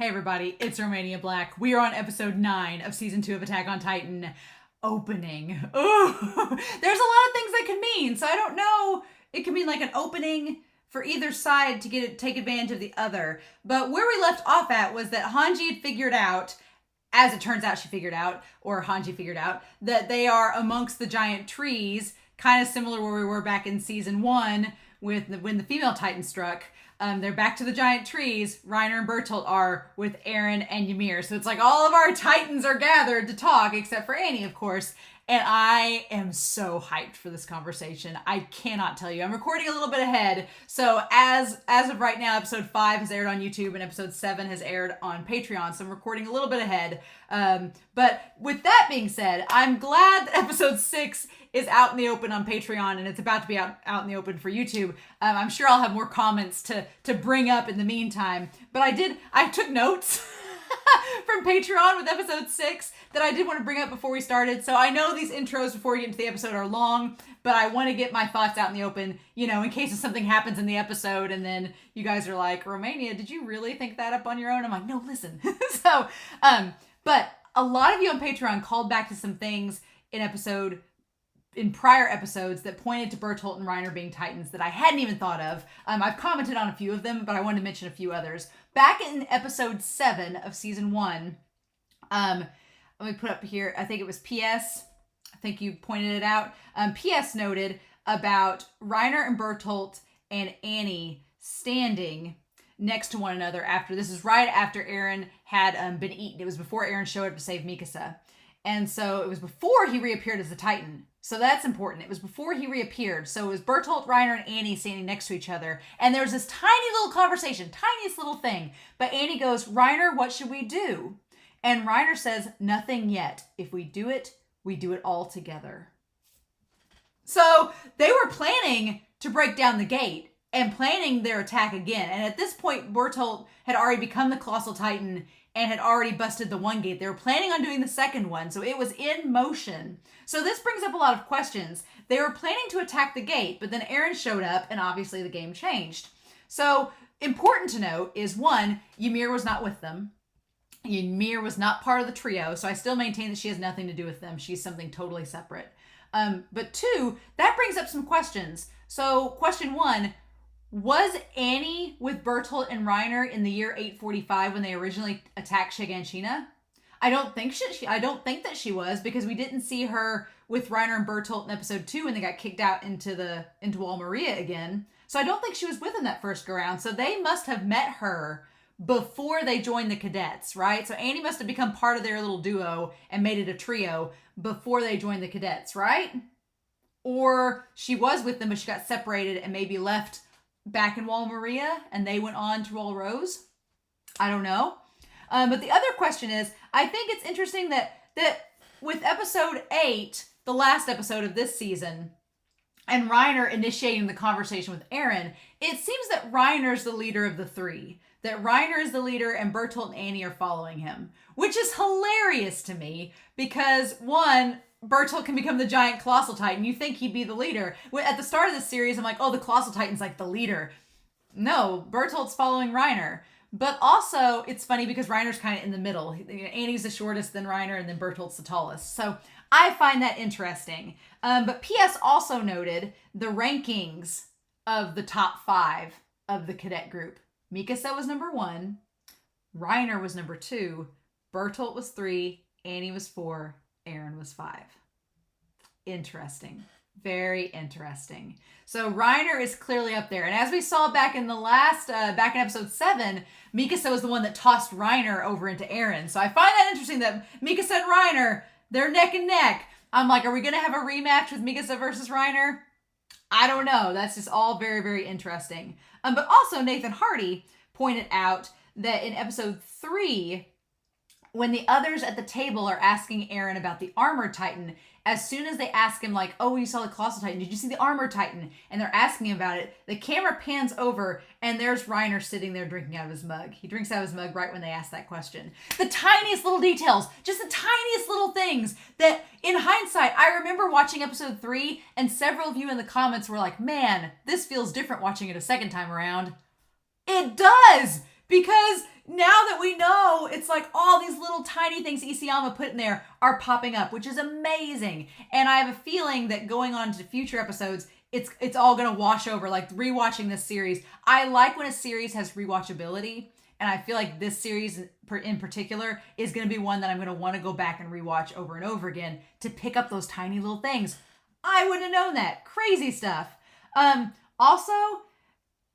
Hey everybody, it's Romania Black. We are on episode 9 of season 2 of Attack on Titan. Opening. Ooh, there's a lot of things that can mean, so I don't know. It could mean like an opening for either side to take advantage of the other. But where we left off at was that Hanji had figured out, as it turns out she figured out, or Hanji figured out, that they are amongst the giant trees, kind of similar where we were back in season 1 when the female Titan struck. They're back to the giant trees. Reiner and Bertolt are with Eren and Ymir. So it's like all of our Titans are gathered to talk, except for Annie, of course. And I am so hyped for this conversation. I cannot tell you. I'm recording a little bit ahead. So as of right now, episode 5 has aired on YouTube and episode 7 has aired on Patreon. So I'm recording a little bit ahead. But with that being said, I'm glad that episode 6 is out in the open on Patreon and it's about to be out in the open for YouTube. I'm sure I'll have more comments to bring up in the meantime. But I took notes from Patreon with episode 6 that I did want to bring up before we started. So I know these intros before we get into the episode are long, but I want to get my thoughts out in the open, in case something happens in the episode and then you guys are like, Romania, did you really think that up on your own? I'm like, no, listen. So, but a lot of you on Patreon called back to some things in prior episodes that pointed to Bertolt and Reiner being Titans that I hadn't even thought of. I've commented on a few of them, but I wanted to mention a few others. Back in episode 7 of season 1, let me put up here, I think it was PS. I think you pointed it out. PS noted about Reiner and Bertolt and Annie standing next to one another this is right after Eren had been eaten. It was before Eren showed up to save Mikasa. And so it was before he reappeared as the Titan. So that's important. It was before he reappeared. So it was Bertolt, Reiner, and Annie standing next to each other. And there was this tiny little conversation, tiniest little thing. But Annie goes, Reiner, what should we do? And Reiner says, nothing yet. If we do it all together. So they were planning to break down the gate and planning their attack again. And at this point, Bertolt had already become the Colossal Titan and had already busted the one gate. They were planning on doing the second one, so it was in motion. So this brings up a lot of questions. They were planning to attack the gate, but then Eren showed up, and obviously the game changed. So important to note is, 1, Ymir was not with them. Ymir was not part of the trio, so I still maintain that she has nothing to do with them. She's something totally separate. But 2, that brings up some questions. So question 1, was Annie with Bertolt and Reiner in the year 845 when they originally attacked Shiganshina? I don't think that she was, because we didn't see her with Reiner and Bertolt in episode 2 when they got kicked out into Wall Maria again. So I don't think she was with them that first go round. So they must have met her before they joined the cadets, right? So Annie must have become part of their little duo and made it a trio before they joined the cadets, right? Or she was with them, but she got separated and maybe left back in Wall Maria and they went on to Wall Rose. I don't know. But the other question is, I think it's interesting that with episode 8, the last episode of this season, and Reiner initiating the conversation with Eren, it seems that Reiner's the leader of the 3. That Reiner is the leader and Bertolt and Annie are following him. Which is hilarious to me because, 1, Bertolt can become the giant Colossal Titan. You think he'd be the leader. At the start of the series, I'm like, oh, the Colossal Titan's like the leader. No, Bertolt's following Reiner. But also, it's funny because Reiner's kind of in the middle. Annie's the shortest, then Reiner, and then Bertolt's the tallest. So I find that interesting. But PS also noted the rankings of the top 5 of the cadet group. Mikasa was number 1. Reiner was number 2. Bertolt was 3. Annie was 4. Eren was 5. Interesting. Very interesting. So Reiner is clearly up there. And as we saw back in back in episode 7, Mikasa was the one that tossed Reiner over into Eren. So I find that interesting that Mikasa and Reiner, they're neck and neck. I'm like, are we going to have a rematch with Mikasa versus Reiner? I don't know. That's just all very, very interesting. But also Nathan Hardy pointed out that in episode 3, when the others at the table are asking Eren about the Armored Titan, as soon as they ask him, like, oh, you saw the Colossal Titan, did you see the Armored Titan? And they're asking him about it, the camera pans over, and there's Reiner sitting there drinking out of his mug. He drinks out of his mug right when they ask that question. The tiniest little details, just the tiniest little things that, in hindsight, I remember watching episode 3, and several of you in the comments were like, man, this feels different watching it a second time around. It does! Because now that we know, it's like all these little tiny things Isayama put in there are popping up, which is amazing. And I have a feeling that going on to future episodes, it's all going to wash over. Like rewatching this series, I like when a series has rewatchability. And I feel like this series in particular is going to be one that I'm going to want to go back and rewatch over and over again to pick up those tiny little things. I wouldn't have known that. Crazy stuff. Also,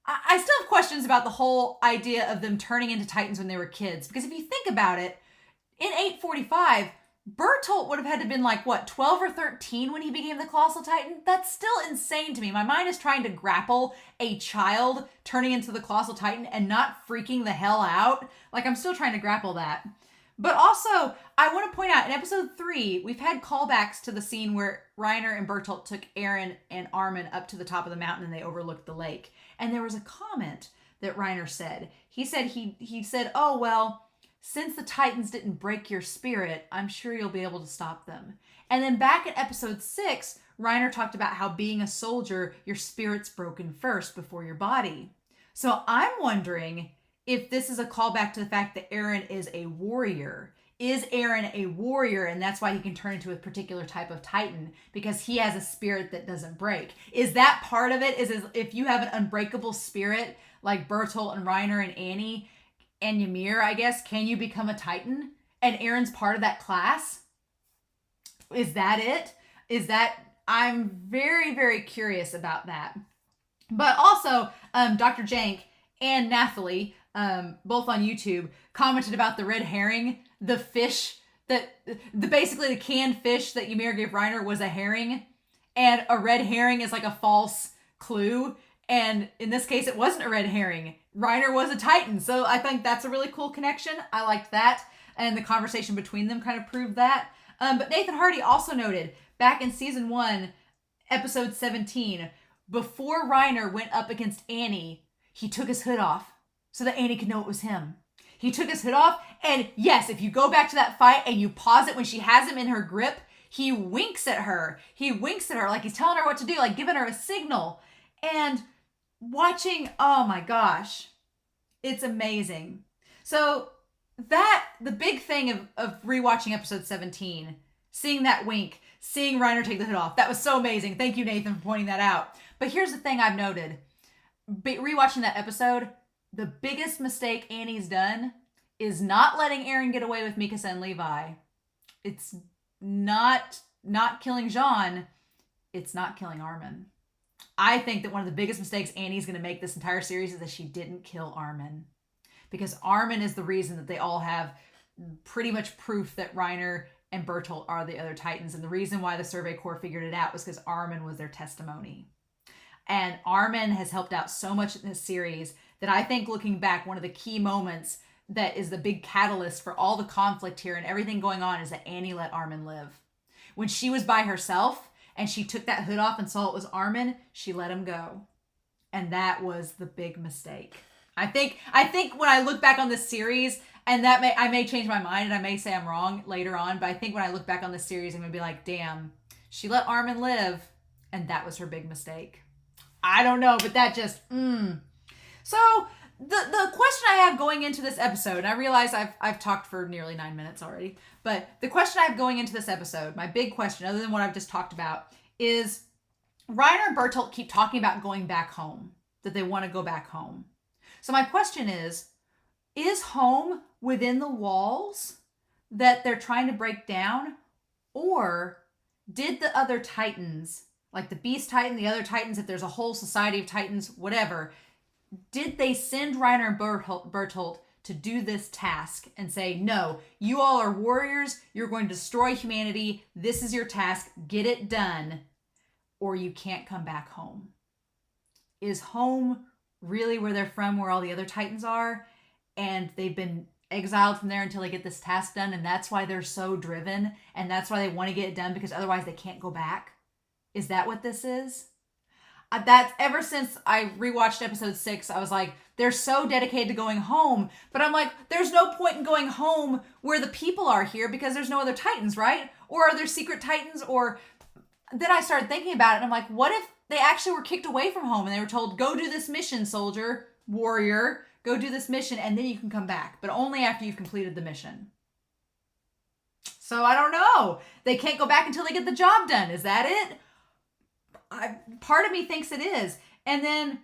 I still have questions about the whole idea of them turning into Titans when they were kids. Because if you think about it, in 845, Bertolt would have had to have been like, what, 12 or 13 when he became the Colossal Titan? That's still insane to me. My mind is trying to grapple a child turning into the Colossal Titan and not freaking the hell out. Like, I'm still trying to grapple that. But also, I want to point out, in episode 3, we've had callbacks to the scene where Reiner and Bertolt took Eren and Armin up to the top of the mountain and they overlooked the lake. And there was a comment that Reiner said. He said, oh, well, since the Titans didn't break your spirit, I'm sure you'll be able to stop them. And then back in episode 6, Reiner talked about how being a soldier, your spirit's broken first before your body. So I'm wondering if this is a callback to the fact that Eren is a warrior. Is Eren a warrior, and that's why he can turn into a particular type of Titan, because he has a spirit that doesn't break? Is that part of it? Is if you have an unbreakable spirit like Bertolt and Reiner and Annie and Ymir, I guess, can you become a Titan? And Eren's part of that class? Is that it? I'm very, very curious about that. But also, Dr. Jank and Nathalie, both on YouTube, commented about the red herring, the fish basically the canned fish that Ymir gave Reiner was a herring, and a red herring is like a false clue. And in this case, it wasn't a red herring. Reiner was a Titan. So I think that's a really cool connection. I liked that. And the conversation between them kind of proved that. But Nathan Hardy also noted back in season 1, episode 17, before Reiner went up against Annie, he took his hood off so that Annie could know it was him. He took his hood off. And yes, if you go back to that fight and you pause it when she has him in her grip, he winks at her. He winks at her like he's telling her what to do, like giving her a signal. And watching, oh my gosh, it's amazing. So the big thing of rewatching episode 17, seeing that wink, seeing Reiner take the hood off, that was so amazing. Thank you, Nathan, for pointing that out. But here's the thing I've noted. Rewatching that episode, the biggest mistake Annie's done is not letting Eren get away with Mikasa and Levi. It's not killing Jean. It's not killing Armin. I think that one of the biggest mistakes Annie's going to make this entire series is that she didn't kill Armin. Because Armin is the reason that they all have pretty much proof that Reiner and Bertolt are the other Titans. And the reason why the Survey Corps figured it out was because Armin was their testimony. And Armin has helped out so much in this series that I think, looking back, one of the key moments that is the big catalyst for all the conflict here and everything going on is that Annie let Armin live. When she was by herself and she took that hood off and saw it was Armin, she let him go. And that was the big mistake. I think when I look back on this series, and I may change my mind and I may say I'm wrong later on, but I think when I look back on this series, I'm going to be like, damn, she let Armin live, and that was her big mistake. I don't know, but that just, So the question I have going into this episode, and I realize I've talked for nearly 9 minutes already, but the question I have going into this episode, my big question, other than what I've just talked about, is Reiner and Bertolt keep talking about going back home, that they want to go back home. So my question is home within the walls that they're trying to break down? Or did the other Titans, like the Beast Titan, the other Titans, if there's a whole society of Titans, whatever, did they send Reiner and Bertolt to do this task and say, no, you all are warriors, you're going to destroy humanity, this is your task, get it done, or you can't come back home? Is home really where they're from, where all the other Titans are, and they've been exiled from there until they get this task done, and that's why they're so driven, and that's why they want to get it done, because otherwise they can't go back? Is that what this is? That's ever since I rewatched episode 6, I was like, they're so dedicated to going home, but I'm like, there's no point in going home where the people are here because there's no other Titans, right? Or are there secret Titans? Or then I started thinking about it, and I'm like, what if they actually were kicked away from home and they were told, go do this mission, soldier, warrior, go do this mission, and then you can come back, but only after you've completed the mission. So I don't know. They can't go back until they get the job done. Is that it? Part of me thinks it is. And then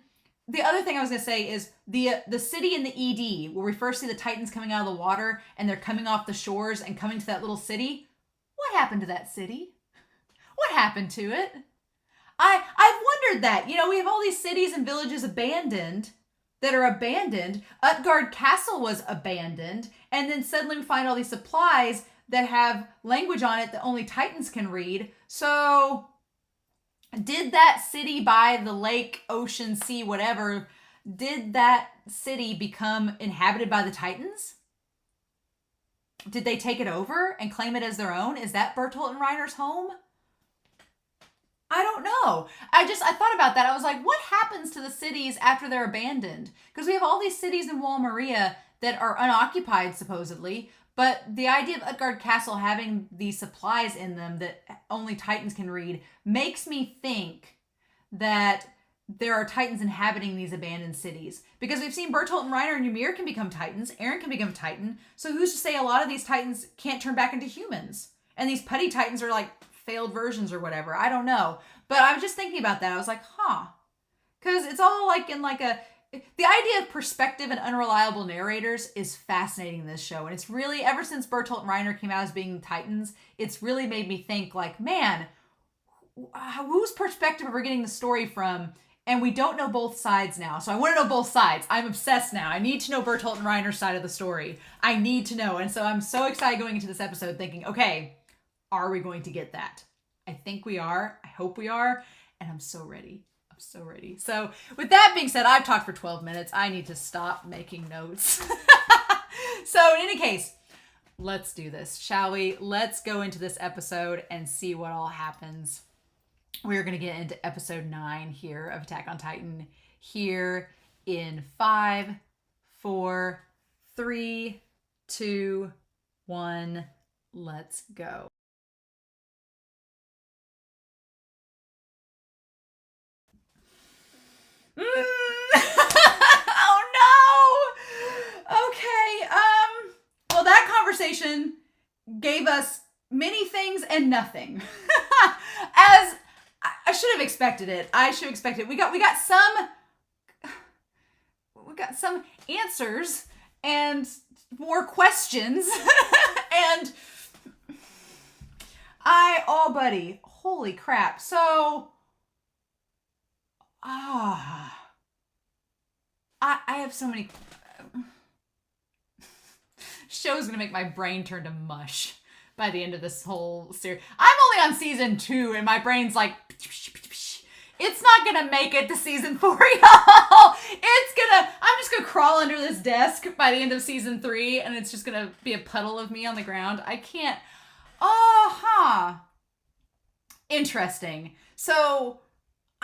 the other thing I was going to say is the city in the ED, where we first see the Titans coming out of the water and they're coming off the shores and coming to that little city. What happened to that city? What happened to it? I've wondered that. You know, we have all these cities and villages abandoned that are abandoned. Utgard Castle was abandoned. And then suddenly we find all these supplies that have language on it that only Titans can read. So did that city by the lake, ocean, sea, whatever, did that city become inhabited by the Titans? Did they take it over and claim it as their own? Is that Bertolt and Reiner's home? I don't know. I thought about that. I was like, what happens to the cities after they're abandoned? Because we have all these cities in Wall Maria that are unoccupied, supposedly. But the idea of Utgard Castle having these supplies in them that only Titans can read makes me think that there are Titans inhabiting these abandoned cities. Because we've seen Bertolt and Reiner and Ymir can become Titans. Eren can become a Titan. So who's to say a lot of these Titans can't turn back into humans? And these putty Titans are like failed versions or whatever. I don't know. But I was just thinking about that. I was like, huh. Because it's all like in like a... The idea of perspective and unreliable narrators is fascinating in this show. And it's really, ever since Bertolt and Reiner came out as being Titans, it's really made me think like, man, whose perspective are we getting the story from? And we don't know both sides now. So I want to know both sides. I'm obsessed now. I need to know Bertolt and Reiner's side of the story. I need to know. And so I'm so excited going into this episode thinking, okay, are we going to get that? I think we are. I hope we are. And I'm so ready. So ready. So with that being said, I've talked for 12 minutes. I need to stop making notes. So in any case, let's do this, shall we? Let's go into this episode and see what all happens. We're going to get into episode 9 here of Attack on Titan here in 5, 4, 3, 2, 1. Let's go. Oh no! Okay, well, that conversation gave us many things and nothing. As I should have expected it. We got some answers and more questions. And buddy, holy crap. So I have so many... Show's gonna make my brain turn to mush by the end of this whole series. I'm only on season 2 and my brain's like... It's not gonna make it to season 4, y'all! I'm just gonna crawl under this desk by the end of season 3 and it's just gonna be a puddle of me on the ground. I can't... Interesting. So...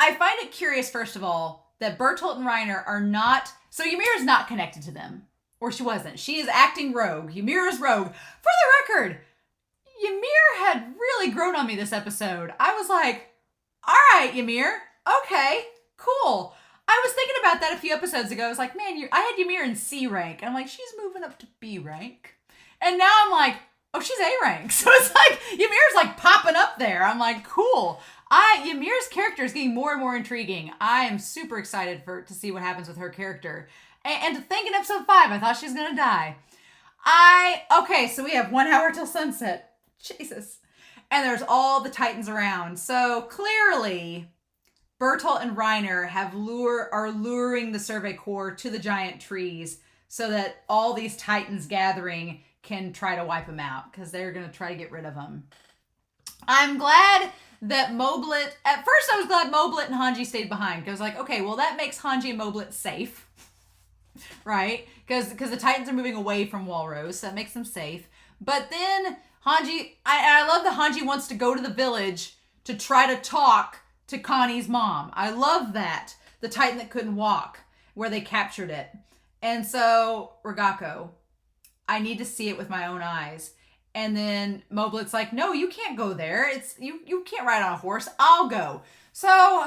I find it curious, first of all, that Bertolt and Reiner are not... So Ymir is not connected to them. Or she wasn't. She is acting rogue. Ymir is rogue. For the record, Ymir had really grown on me this episode. I was like, all right, Ymir. Okay, cool. I was thinking about that a few episodes ago. I was like, man, I had Ymir in C rank. And I'm like, she's moving up to B rank. And now I'm like, oh, she's A rank. So it's like, Ymir's like popping up there. I'm like, cool. Ymir's character is getting more and more intriguing. I am super excited to see what happens with her character. And to think in episode 5, I thought she was going to die. Okay, so we have 1 hour till sunset. Jesus. And there's all the Titans around. So clearly, Bertolt and Reiner are luring the Survey Corps to the giant trees so that all these Titans gathering can try to wipe them out because they're going to try to get rid of them. I'm glad that Moblit... At first, I was glad Moblit and Hanji stayed behind. Because I was like, okay, well, that makes Hanji and Moblit safe. Right? Because the Titans are moving away from Walrose. So that makes them safe. But then Hanji... I love that Hanji wants to go to the village to try to talk to Connie's mom. I love that. The Titan that couldn't walk. Where they captured it. And so, Ragako, I need to see it with my own eyes. And then Moblit's like, no, you can't go there. You can't ride on a horse. I'll go. So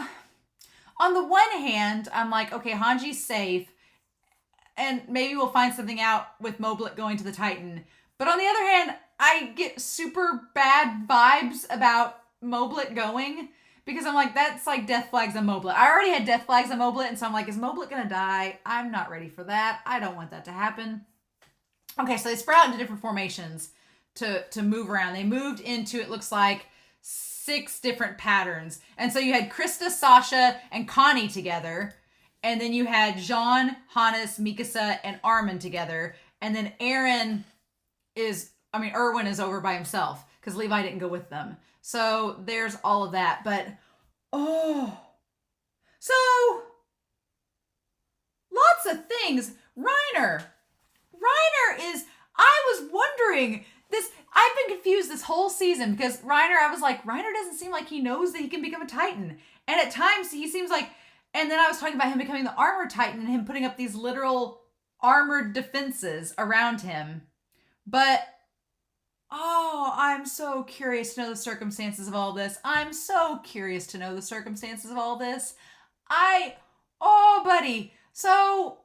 on the one hand, I'm like, okay, Hanji's safe. and maybe we'll find something out with Moblit going to the Titan. But on the other hand, I get super bad vibes about Moblit going, because I'm like, that's like death flags on Moblit. I already had death flags on Moblit, and so I'm like, is Moblit gonna die? I'm not ready for that. I don't want that to happen. Okay, so they spread out into different formations to move around. They moved into, it looks like, 6 different patterns. And so you had Krista, Sasha, and Connie together. And then you had Jean, Hannes, Mikasa, and Armin together. And then Erwin is over by himself because Levi didn't go with them. So there's all of that. But, so lots of things. Reiner is, I was wondering this, I've been confused this whole season because Reiner, I was like, Reiner doesn't seem like he knows that he can become a Titan. And at times he seems like, and then I was talking about him becoming the armor Titan and him putting up these literal armored defenses around him. But, I'm so curious to know the circumstances of all this. I'm so curious to know the circumstances of all this. Buddy. So,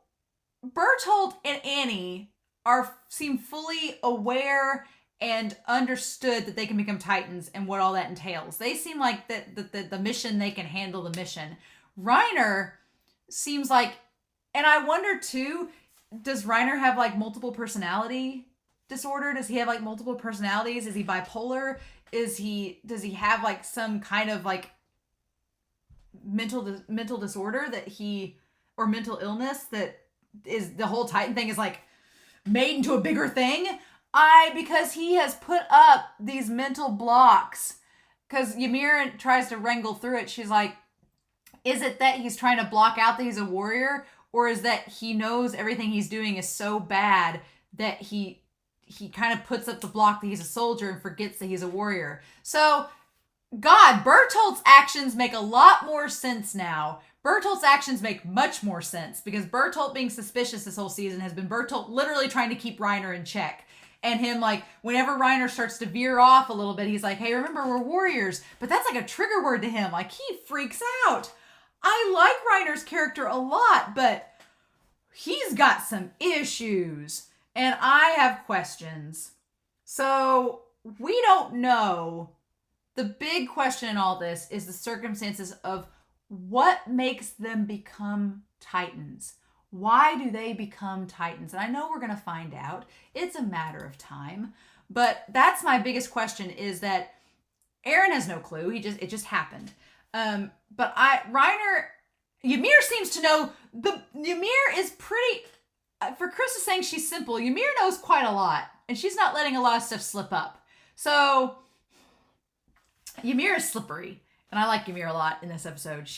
Bertolt and Annie seem fully aware and understood that they can become Titans and what all that entails. They seem like that the mission, they can handle the mission. Reiner seems like, and I wonder too, does Reiner have like multiple personality disorder? Does he have like multiple personalities? Is he bipolar? Does he have like some kind of like mental disorder or mental illness that is, the whole Titan thing is like made into a bigger thing? Because he has put up these mental blocks. Because Ymir tries to wrangle through it. She's like, is it that he's trying to block out that he's a warrior? Or is that he knows everything he's doing is so bad that he kind of puts up the block that he's a soldier and forgets that he's a warrior? So, God, Bertolt's actions make a lot more sense now. Bertolt's actions make much more sense because Bertolt being suspicious this whole season has been Bertolt literally trying to keep Reiner in check. And him, like, whenever Reiner starts to veer off a little bit, he's like, hey, remember, we're warriors. But that's like a trigger word to him. Like, he freaks out. I like Reiner's character a lot, but he's got some issues. And I have questions. So, we don't know. The big question in all this is the circumstances of what makes them become Titans. Why do they become Titans? And I know we're going to find out. It's a matter of time. But that's my biggest question, is that Eren has no clue. It just happened. But Ymir seems to know. Ymir is pretty, for Krista saying she's simple, Ymir knows quite a lot. And she's not letting a lot of stuff slip up. So, Ymir is slippery. And I like Ymir a lot in this episode.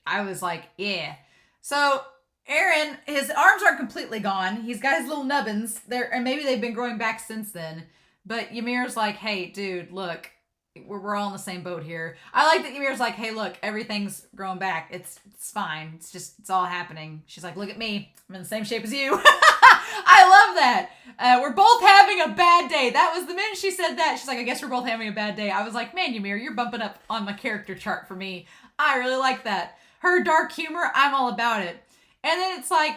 I was like, yeah. So, Eren, his arms aren't completely gone. He's got his little nubbins there, and maybe they've been growing back since then. But Ymir's like, hey, dude, look, we're all in the same boat here. I like that Ymir's like, hey, look, everything's growing back. It's fine. It's all happening. She's like, look at me. I'm in the same shape as you. I love that. We're both having a bad day. That was the minute she said that. She's like, I guess we're both having a bad day. I was like, man, Ymir, you're bumping up on my character chart for me. I really like that. Her dark humor, I'm all about it. And then it's like,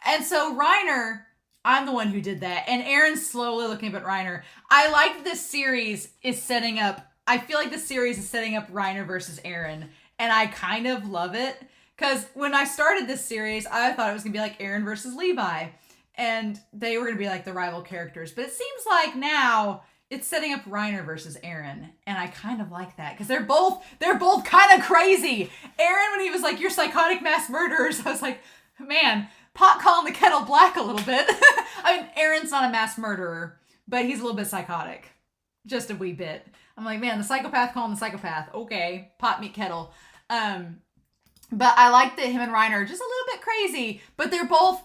and so Reiner, I'm the one who did that. And Eren's slowly looking up at Reiner. I like this series is setting up, I feel like this series is setting up Reiner versus Eren. And I kind of love it. Because when I started this series, I thought it was going to be like Eren versus Levi. And they were going to be like the rival characters. But it seems like now it's setting up Reiner versus Eren. And I kind of like that. Because they're both kind of crazy. Eren, when he was like, you're psychotic mass murderers, I was like, man, pot calling the kettle black a little bit. I mean, Eren's not a mass murderer, but he's a little bit psychotic. Just a wee bit. I'm like, man, the psychopath calling the psychopath. Okay, pot meet kettle. But I like that him and Reiner are just a little bit crazy. But they're both,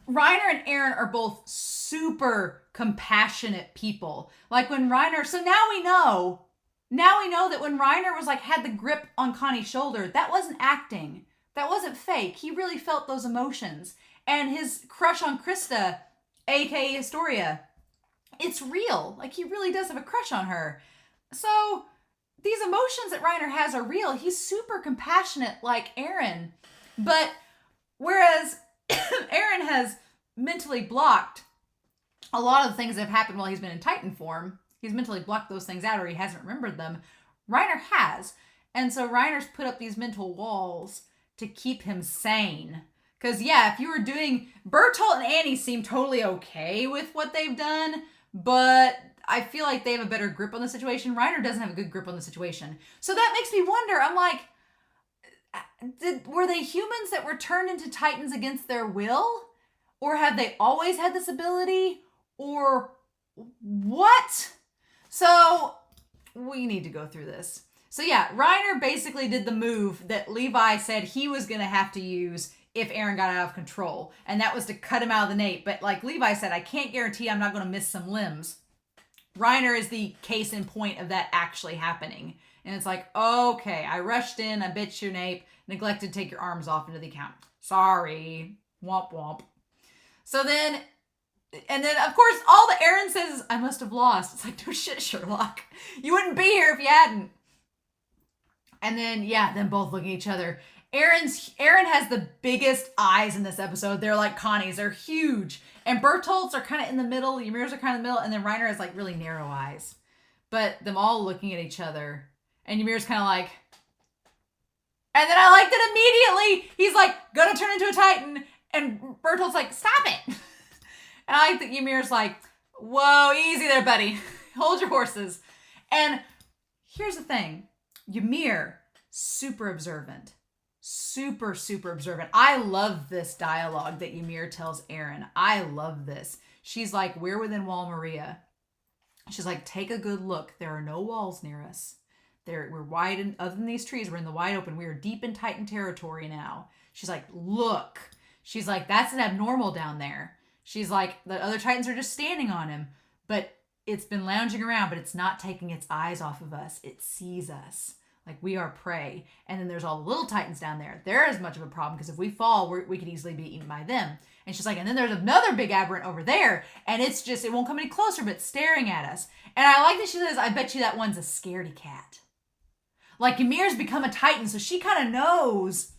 Reiner and Eren are both super compassionate people. Like when Reiner, so now we know that when Reiner was like, had the grip on Connie's shoulder, that wasn't acting. That wasn't fake. He really felt those emotions. And his crush on Krista, aka Historia, it's real. Like, he really does have a crush on her. So, these emotions that Reiner has are real. He's super compassionate like Eren. But, whereas Eren has mentally blocked a lot of the things that have happened while he's been in Titan form. He's mentally blocked those things out, or he hasn't remembered them. Reiner has. And so Reiner's put up these mental walls to keep him sane. Because, yeah, if you were doing... Bertolt and Annie seem totally okay with what they've done, but I feel like they have a better grip on the situation. Reiner doesn't have a good grip on the situation. So that makes me wonder, I'm like, were they humans that were turned into Titans against their will? Or have they always had this ability? Or what? So we need to go through this. So yeah, Reiner basically did the move that Levi said he was going to have to use if Eren got out of control. And that was to cut him out of the nape. But like Levi said, I can't guarantee I'm not going to miss some limbs. Reiner is the case in point of that actually happening. And it's like, okay, I rushed in, I bit your nape, neglected to take your arms off into the account. Sorry. Womp womp. So then, and then of course, all that Eren says is, I must have lost. It's like, no shit, Sherlock. You wouldn't be here if you hadn't. And then, yeah, then both looking at each other. Eren has the biggest eyes in this episode. They're like Connie's. They're huge. And Bertolt's are kind of in the middle. Ymir's are kind of in the middle. And then Reiner has like really narrow eyes. But them all looking at each other. And Ymir's kind of like... And then I like that immediately he's like, gonna turn into a Titan. And Bertolt's like, stop it. And I like that Ymir's like, whoa, easy there, buddy. Hold your horses. And here's the thing. Ymir, super observant. Super, super observant. I love this dialogue that Ymir tells Eren. I love this. She's like, we're within Wall Maria. She's like, take a good look. There are no walls near us. We're wide, and other than these trees, we're in the wide open. We are deep in Titan territory now. She's like, look. She's like, that's an abnormal down there. She's like, the other Titans are just standing on him. But it's been lounging around, but it's not taking its eyes off of us. It sees us. Like, we are prey. And then there's all the little Titans down there. They're as much of a problem, because if we fall, we could easily be eaten by them. And she's like, and then there's another big aberrant over there. And it's just, it won't come any closer, but it's staring at us. And I like that she says, I bet you that one's a scaredy cat. Like, Ymir's become a Titan, so she kind of knows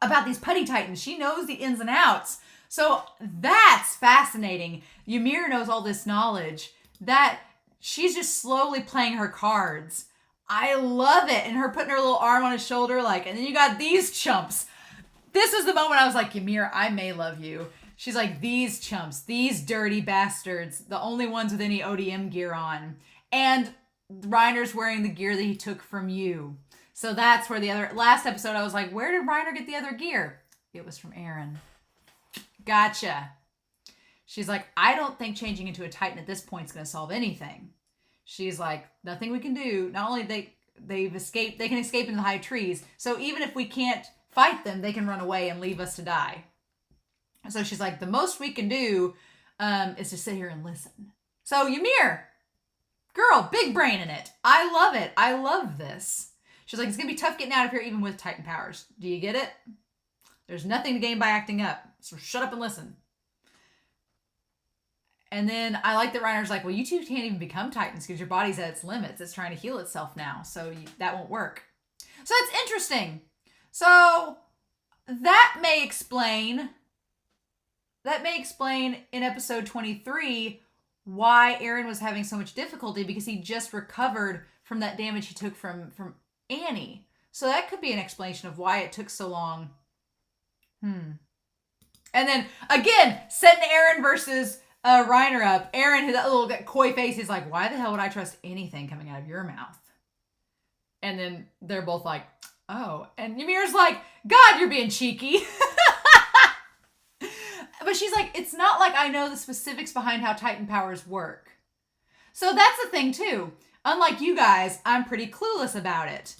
about these putty Titans. She knows the ins and outs. So that's fascinating. Ymir knows all this knowledge. That she's just slowly playing her cards. I love it. And her putting her little arm on his shoulder, like, and then you got these chumps. This is the moment I was like, Ymir, I may love you. She's like, these chumps, these dirty bastards, the only ones with any ODM gear on. And Reiner's wearing the gear that he took from you. So that's where the other, last episode I was like, where did Reiner get the other gear? It was from Eren. Gotcha. She's like, I don't think changing into a Titan at this point is going to solve anything. She's like, nothing we can do. Not only they've escaped, they can escape into the high trees. So even if we can't fight them, they can run away and leave us to die. So she's like, the most we can do is to sit here and listen. So Ymir, girl, big brain in it. I love it. I love this. She's like, it's going to be tough getting out of here even with Titan powers. Do you get it? There's nothing to gain by acting up. So shut up and listen. And then I like that Reiner's like, well, you two can't even become Titans because your body's at its limits. It's trying to heal itself now. So that won't work. So that's interesting. So that may explain in episode 23 why Eren was having so much difficulty, because he just recovered from that damage he took from Annie. So that could be an explanation of why it took so long. And then again, setting Eren versus Reiner up. Eren, that little coy face, he's like, why the hell would I trust anything coming out of your mouth? And then they're both like, oh. And Ymir's like, God, you're being cheeky. But she's like, it's not like I know the specifics behind how Titan powers work. So that's the thing too. Unlike you guys, I'm pretty clueless about it.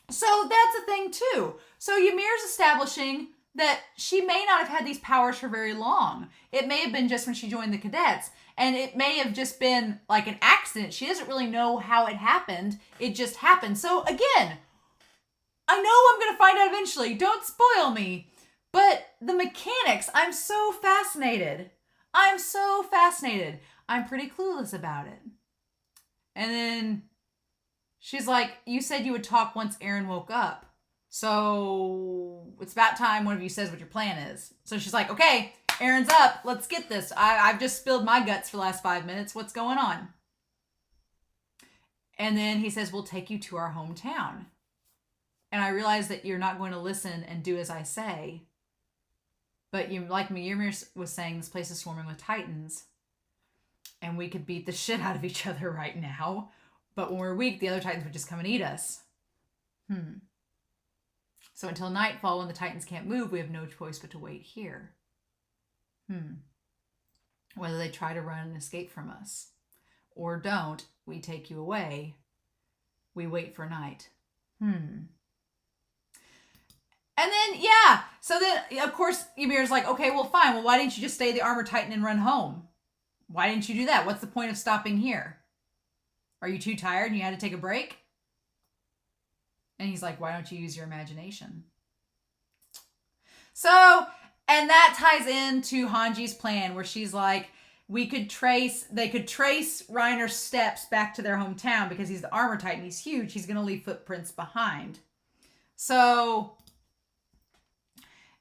So that's the thing too. So Ymir's establishing that she may not have had these powers for very long. It may have been just when she joined the cadets. And it may have just been like an accident. She doesn't really know how it happened. It just happened. So again, I know I'm going to find out eventually. Don't spoil me. But the mechanics, I'm so fascinated. I'm so fascinated. I'm pretty clueless about it. And then she's like, you said you would talk once Eren woke up. So it's about time one of you says what your plan is. So she's like, okay, Eren's up. Let's get this. I've just spilled my guts for the last 5 minutes. What's going on? And then he says, we'll take you to our hometown. And I realize that you're not going to listen and do as I say. But you, like me, Ymir was saying, this place is swarming with Titans. And we could beat the shit out of each other right now. But when we're weak, the other Titans would just come and eat us. So until nightfall, when the Titans can't move, we have no choice but to wait here. Whether they try to run and escape from us or don't, we take you away. We wait for night. And then, yeah. So then, of course, Ymir's like, okay, well, fine. Well, why didn't you just stay the Armored Titan and run home? Why didn't you do that? What's the point of stopping here? Are you too tired and you had to take a break? And he's like, why don't you use your imagination? So, and that ties into Hanji's plan where she's like, they could trace Reiner's steps back to their hometown because he's the Armor Titan. He's huge. He's going to leave footprints behind. So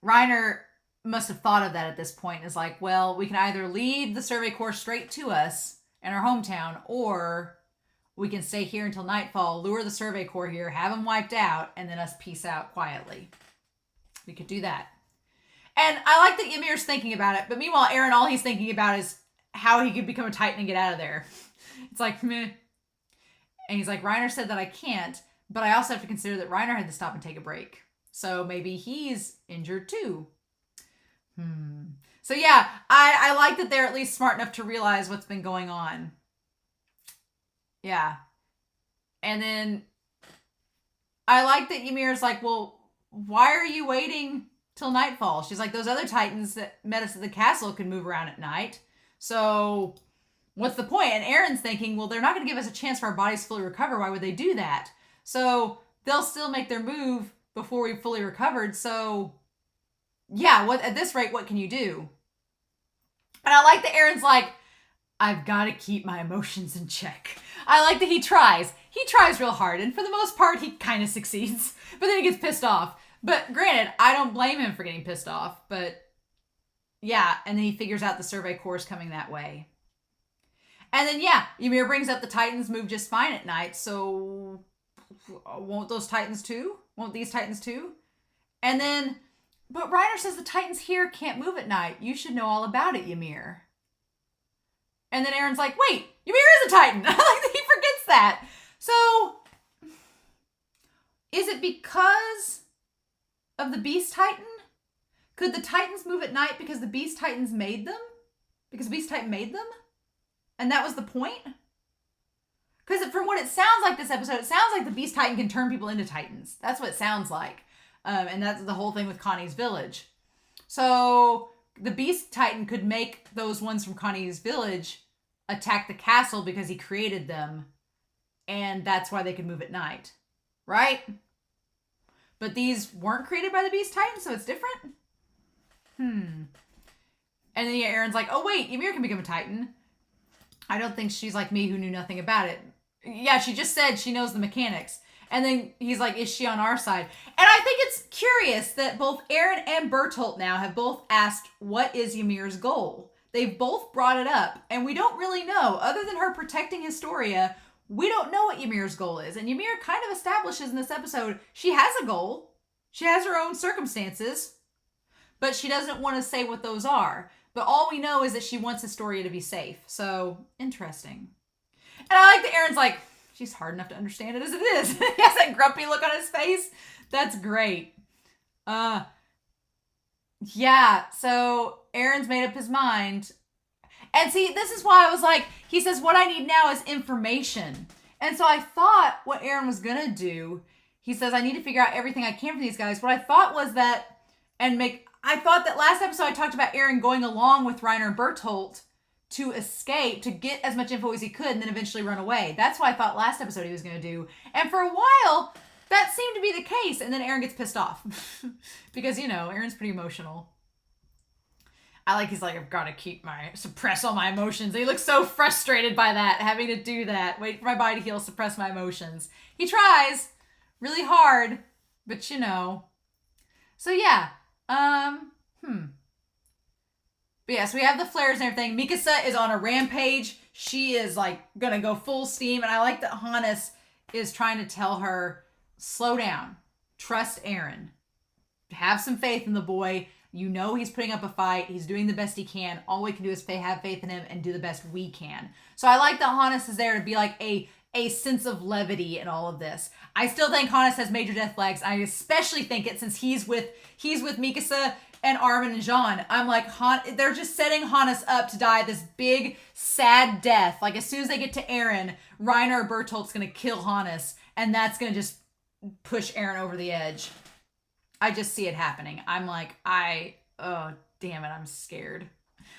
Reiner must have thought of that at this point. Is like, well, we can either lead the Survey Corps straight to us in our hometown, or we can stay here until nightfall, lure the Survey Corps here, have them wiped out, and then us peace out quietly. We could do that. And I like that Ymir's thinking about it, but meanwhile, Eren, all he's thinking about is how he could become a Titan and get out of there. It's like, meh. And he's like, Reiner said that I can't, but I also have to consider that Reiner had to stop and take a break. So maybe he's injured too. So yeah, I like that they're at least smart enough to realize what's been going on. Yeah. And then I like that Ymir's like, well, why are you waiting till nightfall? She's like, those other Titans that met us at the castle can move around at night. So what's the point? And Eren's thinking, well, they're not going to give us a chance for our bodies to fully recover. Why would they do that? So they'll still make their move before we've fully recovered. So yeah, at this rate, what can you do? And I like that Eren's like, I've got to keep my emotions in check. I like that he tries. He tries real hard. And for the most part, he kind of succeeds. But then he gets pissed off. But granted, I don't blame him for getting pissed off. But yeah, and then he figures out the Survey Corps is coming that way. And then yeah, Ymir brings up the Titans move just fine at night. So won't those Titans too? Won't these Titans too? And then, but Reiner says the Titans here can't move at night. You should know all about it, Ymir. And then Eren's like, wait, Ymir is a Titan. I like that he forgets that. So, is it because of the Beast Titan? Could the Titans move at night because the Beast Titans made them? Because Beast Titan made them? And that was the point? Because from what it sounds like this episode, it sounds like the Beast Titan can turn people into Titans. That's what it sounds like. And that's the whole thing with Connie's village. So the Beast Titan could make those ones from Connie's village attack the castle because he created them. And that's why they could move at night. Right? But these weren't created by the Beast Titan, so it's different? And then yeah, Eren's like, oh wait, Ymir can become a Titan. I don't think she's like me who knew nothing about it. Yeah, she just said she knows the mechanics. And then he's like, is she on our side? And I think it's curious that both Eren and Bertolt now have both asked, what is Ymir's goal? They've both brought it up. And we don't really know. Other than her protecting Historia, we don't know what Ymir's goal is. And Ymir kind of establishes in this episode, she has a goal. She has her own circumstances. But she doesn't want to say what those are. But all we know is that she wants Historia to be safe. So, interesting. And I like that Eren's like, she's hard enough to understand it as it is. He has that grumpy look on his face. That's great. Yeah, so Eren's made up his mind. And see, this is why I was like, he says, what I need now is information. And so I thought what Eren was going to do, he says, I need to figure out everything I can from these guys. What I thought was that, I thought that last episode I talked about Eren going along with Reiner and Bertolt to escape, to get as much info as he could, and then eventually run away. That's what I thought last episode he was going to do. And for a while, that seemed to be the case. And then Eren gets pissed off. Because, you know, Eren's pretty emotional. He's like, I've got to suppress all my emotions. And he looks so frustrated by that, having to do that. Wait for my body to heal, suppress my emotions. He tries really hard, but you know. So yeah. But yes, we have the flares and everything. Mikasa is on a rampage. She is like gonna go full steam. And I like that Hannes is trying to tell her, slow down. Trust Eren. Have some faith in the boy. You know he's putting up a fight. He's doing the best he can. All we can do is have faith in him and do the best we can. So I like that Hannes is there to be like a sense of levity in all of this. I still think Hannes has major death flags. I especially think it since he's with Mikasa and Armin and Jean. I'm like, they're just setting Hannes up to die this big, sad death. Like, as soon as they get to Eren, Reiner or Bertolt's gonna kill Hannes, and that's gonna just push Eren over the edge. I just see it happening. I'm like, oh, damn it, I'm scared.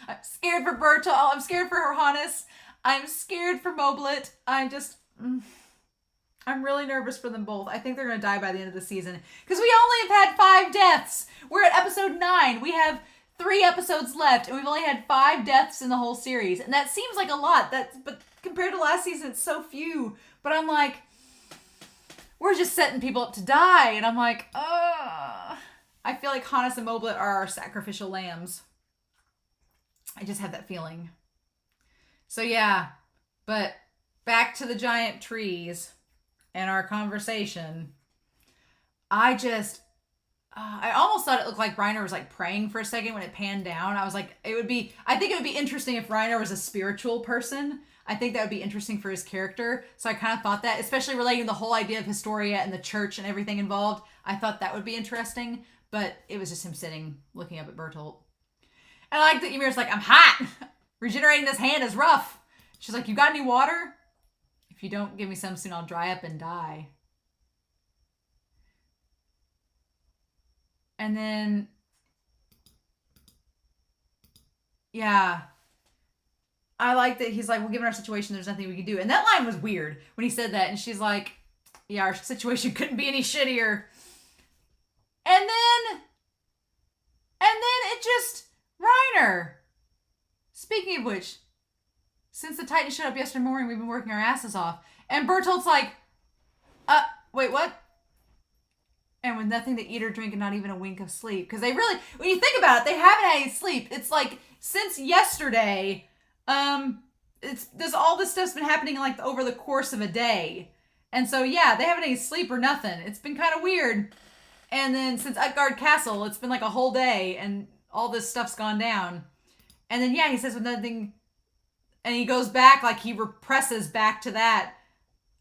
I'm scared for Bertolt. I'm scared for Hannes. I'm scared for Moblet. I'm really nervous for them both. I think they're going to die by the end of the season. Because we only have had 5 deaths. We're at episode 9. We have 3 episodes left. And we've only had 5 deaths in the whole series. And that seems like a lot. But compared to last season, it's so few. But I'm like, we're just setting people up to die. And I'm like, I feel like Hannes and Moblet are our sacrificial lambs. I just have that feeling. So yeah. But back to the giant trees and our conversation. I almost thought it looked like Reiner was like praying for a second when it panned down. I was like, I think it would be interesting if Reiner was a spiritual person. I think that would be interesting for his character. So I kind of thought that, especially relating the whole idea of Historia and the church and everything involved. I thought that would be interesting, but it was just him sitting, looking up at Bertolt. And I like that Ymir's like, I'm hot. Regenerating this hand is rough. She's like, you got any water? If you don't give me some soon, I'll dry up and die. And then, yeah. I like that he's like, well, given our situation, there's nothing we can do. And that line was weird when he said that. And she's like, yeah, our situation couldn't be any shittier. And then it just, Reiner. Speaking of which, since the Titans showed up yesterday morning, we've been working our asses off. And Bertolt's like, wait, what? And with nothing to eat or drink and not even a wink of sleep. Because they really, when you think about it, they haven't had any sleep. It's like, since yesterday, there's all this stuff's been happening like over the course of a day. And so, yeah, they haven't any sleep or nothing. It's been kind of weird. And then since Utgard Castle, it's been like a whole day and all this stuff's gone down. And then, yeah, he says with nothing, and he goes back, like he represses back to that.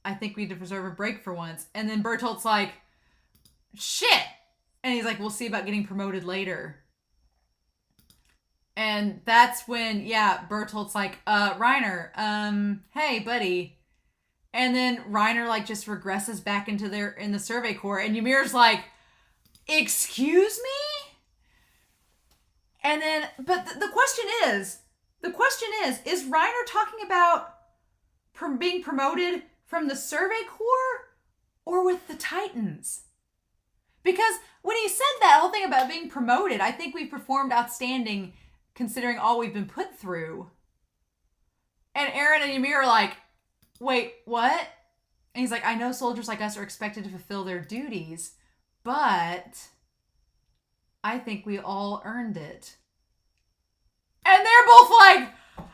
I think we deserve a break for once. And then Bertolt's like, shit. And he's like, we'll see about getting promoted later. And that's when, yeah, Bertolt's like, Reiner, hey, buddy. And then Reiner, like, just regresses back into in the Survey Corps. And Ymir's like, excuse me? And then, but the question is Reiner talking about being promoted from the Survey Corps or with the Titans? Because when he said that whole thing about being promoted, I think we've performed outstanding considering all we've been put through. And Eren and Ymir are like, wait, what? And he's like, I know soldiers like us are expected to fulfill their duties, but I think we all earned it. And they're both like,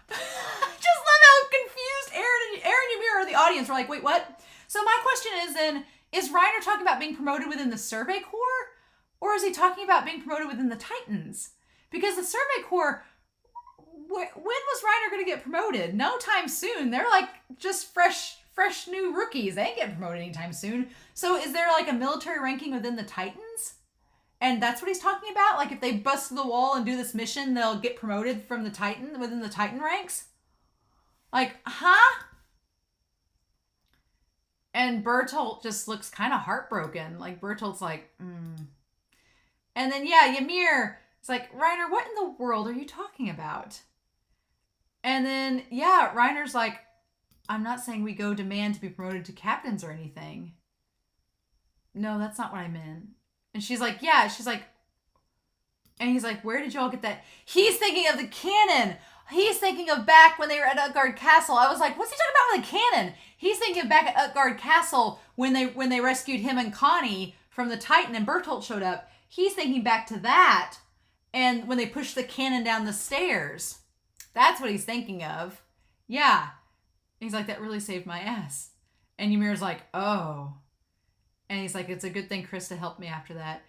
just love how confused Eren and Ymir are. The audience were like, wait, what? So my question is then, is Reiner talking about being promoted within the Survey Corps? Or is he talking about being promoted within the Titans? Because the Survey Corps, when was Reiner going to get promoted? No time soon. They're like just fresh new rookies. They ain't getting promoted anytime soon. So is there like a military ranking within the Titans? And that's what he's talking about? Like if they bust the wall and do this mission, they'll get promoted from the Titan, within the Titan ranks? Like, huh? And Bertolt just looks kind of heartbroken. Like Bertolt's like, And then, yeah, Ymir is like, Reiner, what in the world are you talking about? And then, yeah, Reiner's like, I'm not saying we go demand to be promoted to captains or anything. No, that's not what I meant. And she's like, yeah, and he's like, where did y'all get that? He's thinking of the cannon. He's thinking of back when they were at Utgard Castle. I was like, what's he talking about with a cannon? He's thinking of back at Utgard Castle when they rescued him and Connie from the Titan and Bertolt showed up. He's thinking back to that. And when they push the cannon down the stairs, that's what he's thinking of. Yeah. He's like, that really saved my ass. And Ymir's like, oh. And he's like, it's a good thing Krista helped me after that.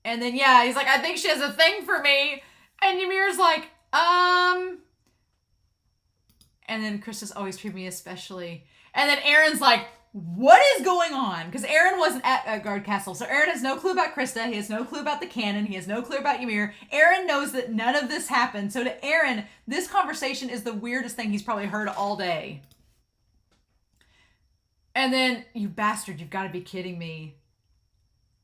And then, yeah, he's like, I think she has a thing for me. And Ymir's like, And then Krista's always treated me especially. And then Eren's like, what is going on? Because Eren wasn't at Guard Castle. So Eren has no clue about Krista. He has no clue about the cannon. He has no clue about Ymir. Eren knows that none of this happened. So to Eren, this conversation is the weirdest thing he's probably heard all day. And then, you bastard, you've got to be kidding me.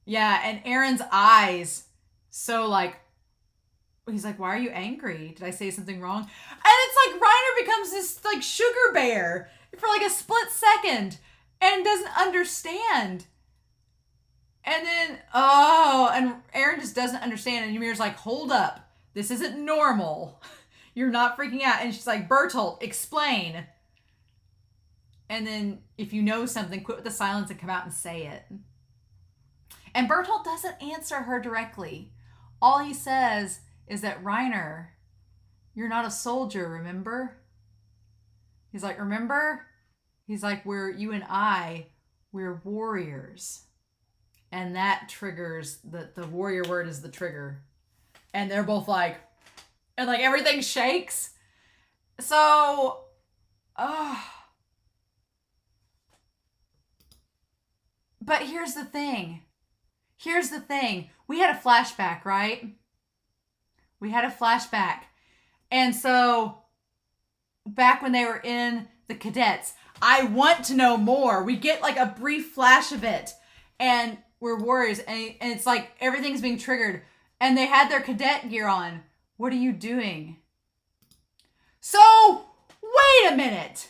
Yeah, and Eren's eyes, so like, he's like, why are you angry? Did I say something wrong? And it's like Reiner becomes this like sugar bear for like a split second and doesn't understand. And then, and Eren just doesn't understand. And Ymir's like, hold up. This isn't normal. You're not freaking out. And she's like, Bertolt, explain. And then if you know something, quit with the silence and come out and say it. And Bertolt doesn't answer her directly. All he says is that, Reiner, you're not a soldier, remember? He's like, remember? He's like, you and I, we're warriors. And that triggers, the warrior word is the trigger. And they're both like, and like everything shakes. So, But here's the thing. We had a flashback, right? We had a flashback. And so, back when they were in the cadets, I want to know more. We get like a brief flash of it. And we're warriors. And it's like everything's being triggered. And they had their cadet gear on. What are you doing? So, wait a minute.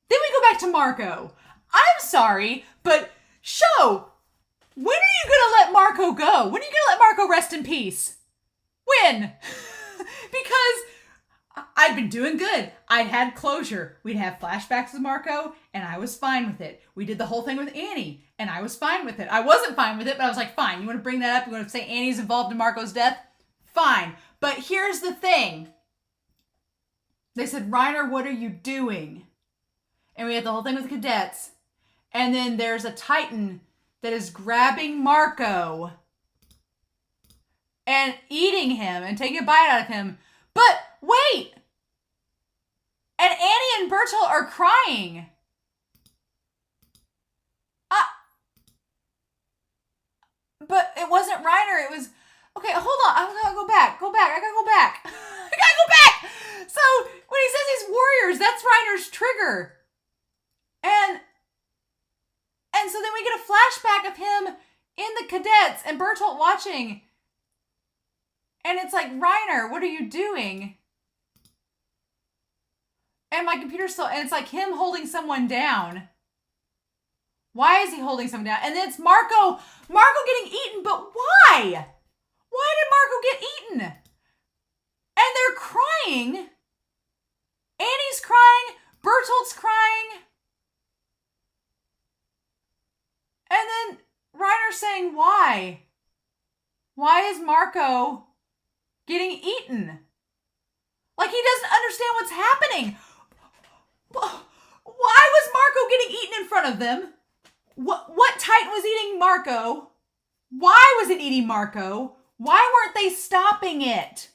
Then we go back to Marco. I'm sorry, but show, when are you going to let Marco go? When are you going to let Marco rest in peace? When? Because I'd been doing good. I'd had closure. We'd have flashbacks with Marco, and I was fine with it. We did the whole thing with Annie, and I was fine with it. I wasn't fine with it, but I was like, fine. You want to bring that up? You want to say Annie's involved in Marco's death? Fine. But here's the thing. They said, Reiner, what are you doing? And we had the whole thing with the cadets. And then there's a Titan that is grabbing Marco and eating him and taking a bite out of him. But wait! And Annie and Bertolt are crying. But it wasn't Reiner. It was... Okay, hold on. I'm gonna go back. I gotta go back. So, when he says he's warriors, that's Reiner's trigger. And so then we get a flashback of him in the cadets and Bertolt watching. And it's like, Reiner, what are you doing? And my computer's still, and it's like him holding someone down. Why is he holding someone down? And then it's Marco getting eaten, but why? Why did Marco get eaten? And they're crying. Annie's crying. Bertolt's crying. And then Reiner's saying, why? Why is Marco getting eaten? Like he doesn't understand what's happening. Why was Marco getting eaten in front of them? What Titan was eating Marco? Why was it eating Marco? Why weren't they stopping it?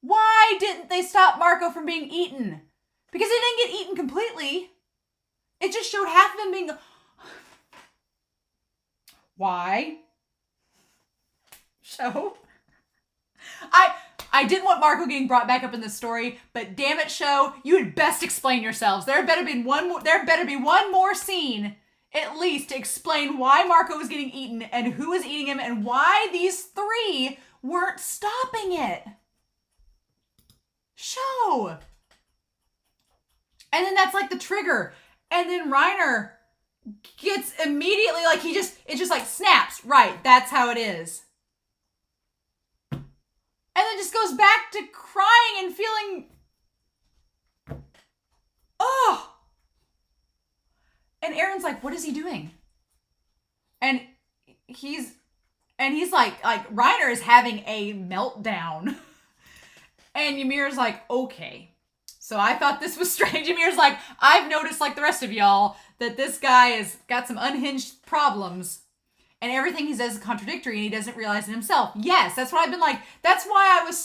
Why didn't they stop Marco from being eaten? Because he didn't get eaten completely. It just showed half of him being... Why? Show. I didn't want Marco getting brought back up in the story, but damn it, show, you had best explain yourselves. There better be one more scene, at least, to explain why Marco was getting eaten and who was eating him and why these three weren't stopping it. Show. And then that's like the trigger. And then Reiner gets immediately like it just like snaps. Right, that's how it is. And then just goes back to crying and feeling, oh. And Eren's like, what is he doing? And he's And he's like Reiner is having a meltdown. And Ymir's like, okay. So I thought this was strange. Ymir's like, I've noticed, like the rest of y'all, that this guy has got some unhinged problems. And everything he says is contradictory and he doesn't realize it himself. Yes, that's what I've been like. That's why I was